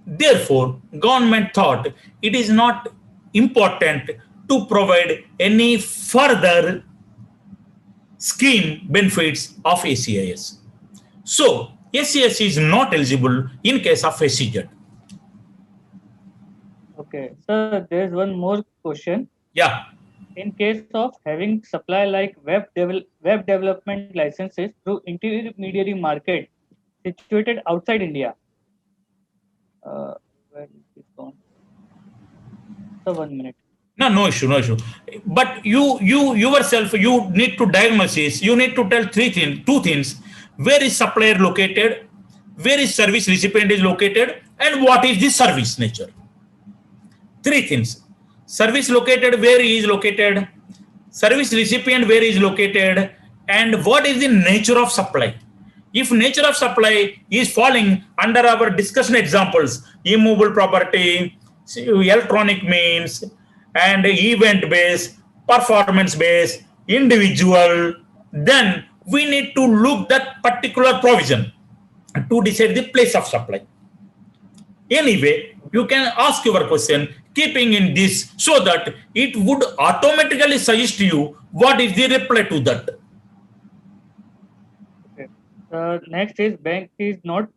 Therefore, government thought it is not important to provide any further scheme benefits of SEIS. So, SEIS is not eligible in case of SEZ. Okay, sir, there's one more question. Yeah. In case of having supply like web development licenses through intermediary market situated outside India. Where is this gone? So 1 minute. No issue, no issue. But you yourself, you need to diagnosis. You need to tell two things: where is supplier located, where is service recipient is located, and what is the service nature. Three things: service located, where he is located; service recipient, where he is located; and what is the nature of supply. If nature of supply is falling under our discussion examples, immovable property, electronic means, and event based, performance based, individual, then we need to look that particular provision to decide the place of supply. Anyway, you can ask your question keeping in this so that it would automatically suggest to you what is the reply to that. Okay. Next is bank is not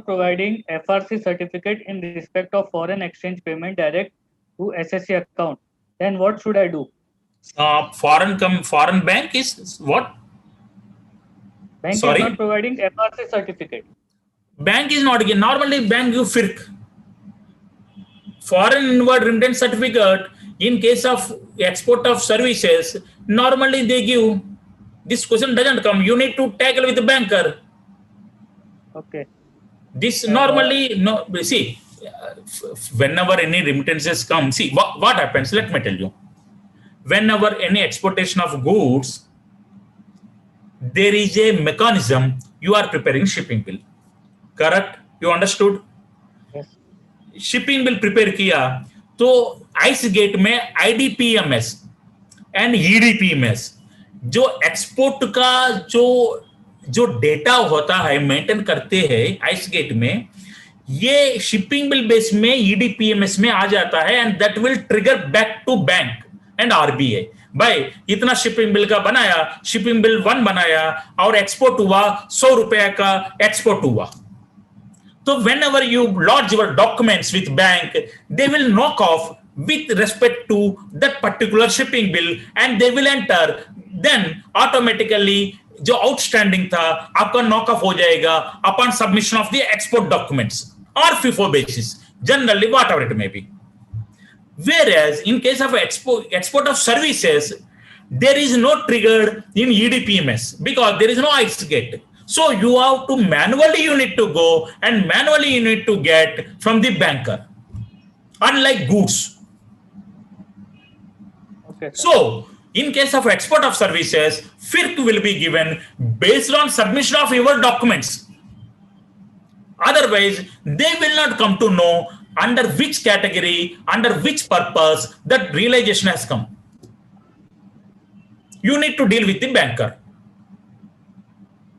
providing FRC certificate in respect of foreign exchange payment direct to SSC account. Then what should I do? Foreign bank is what? Bank Sorry? is not providing FRC certificate. Bank is not again. Normally, bank give FIRC. Foreign inward remittance certificate in case of export of services. Normally, they give. This question doesn't come. You need to tackle with the banker. Okay. This normally no. See, whenever any remittances come, see what happens. Let me tell you. Whenever any exportation of goods, there is a mechanism. You are preparing shipping bill. Correct? You understood? Yes. Shipping bill prepare किया तो ice gate में आईडीपीएमएस and ईडीपीएमएस जो export का जो जो data होता है maintain करते हैं आइस गेट में, ये शिपिंग बिल बेस में ईडीपीएमएस में आ जाता है and that will trigger back to bank and RBI. भाई इतना शिपिंग बिल का बनाया, शिपिंग बिल 1 बनाया और एक्सपोर्ट हुआ 100 रुपए का एक्सपोर्ट हुआ। So whenever you lodge your documents with bank, they will knock off with respect to that particular shipping bill and they will enter. Then automatically जो outstanding था आपका knock off हो जाएगा upon submission of the export documents or FIFO basis, generally whatever it may be. Whereas in case of export of services, there is no trigger in EDPMS because there is no ICE gate. So you have to manually you need to go and manually you need to get from the banker, unlike goods. Okay, sir. So in case of export of services, FIRC will be given based on submission of your documents. Otherwise, they will not come to know under which category, under which purpose that realization has come. You need to deal with the banker.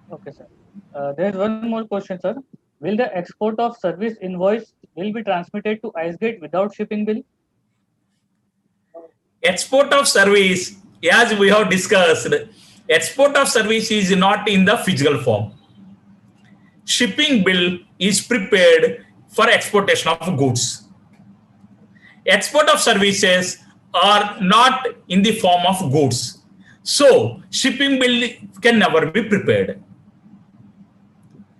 Okay, sir. There is one more question, sir. Will the export of service invoice will be transmitted to IceGate without shipping bill? Export of service, as we have discussed, export of service is not in the physical form. Shipping bill is prepared for exportation of goods. Export of services are not in the form of goods. So shipping bill can never be prepared.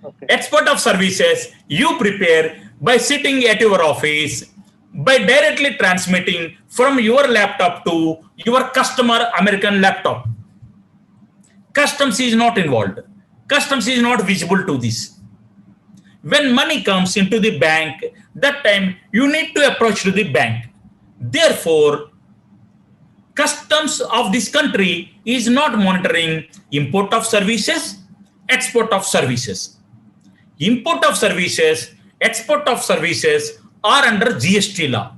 Okay. Export of services you prepare by sitting at your office, by directly transmitting from your laptop to your customer American laptop. Customs is not involved. Customs is not visible to this. When money comes into the bank, that time you need to approach to the bank. Therefore, customs of this country is not monitoring import of services, export of services. Import of services, export of services are under GST law.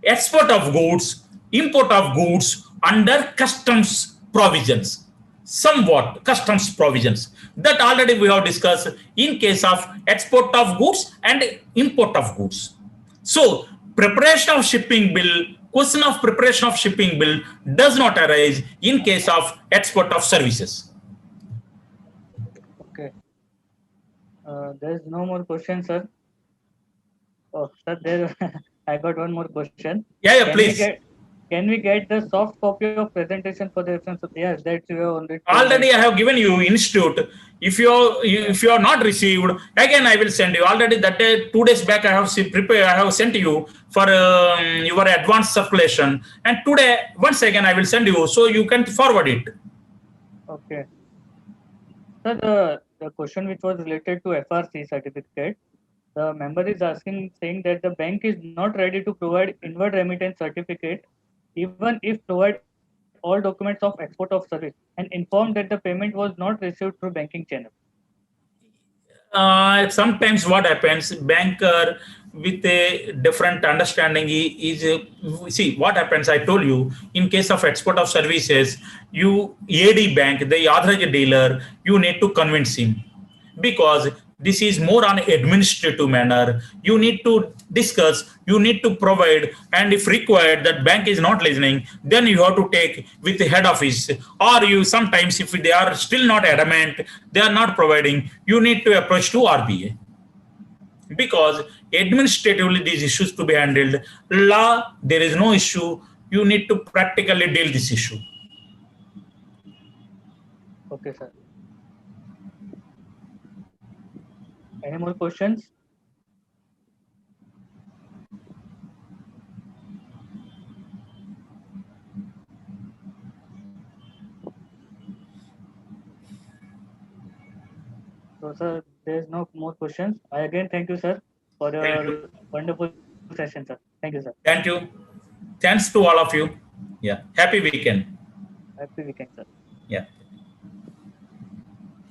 Export of goods, import of goods under customs provisions. Somewhat customs provisions that already we have discussed in case of export of goods and import of goods. So preparation of shipping bill, question of preparation of shipping bill does not arise in case of export of services. Okay. There is no more question, sir. Oh, sir, there I got one more question. Yeah, please. Can we get the soft copy of presentation for the reference? Yes, that you have already. Already I have given you institute. If you are not received, again I will send you. Already that day, 2 days back, I have prepared. I have sent you for your advanced circulation, and today once again I will send you so you can forward it. Okay. Sir, the question which was related to FRC certificate, the member is asking, saying that the bank is not ready to provide inward remittance certificate, even if provide all documents of export of service, and inform that the payment was not received through banking channel. Sometimes what happens, banker with a different understanding is see what happens. I told you in case of export of services, you AD bank, the authorized dealer, you need to convince him because this is more on administrative manner. You need to discuss, you need to provide, and if required that bank is not listening, then you have to take with the head office, or you sometimes if they are still not adamant, they are not providing, you need to approach to RBA because administratively these issues to be handled. Law, there is no issue. You need to practically deal this issue. Okay, sir. Any more questions? So, sir, there is no more questions. I again thank you, sir. for Thank you. your wonderful session, sir. Thank you, sir. Thank you. Thanks to all of you. Yeah. Happy weekend. Happy weekend, sir. Yeah.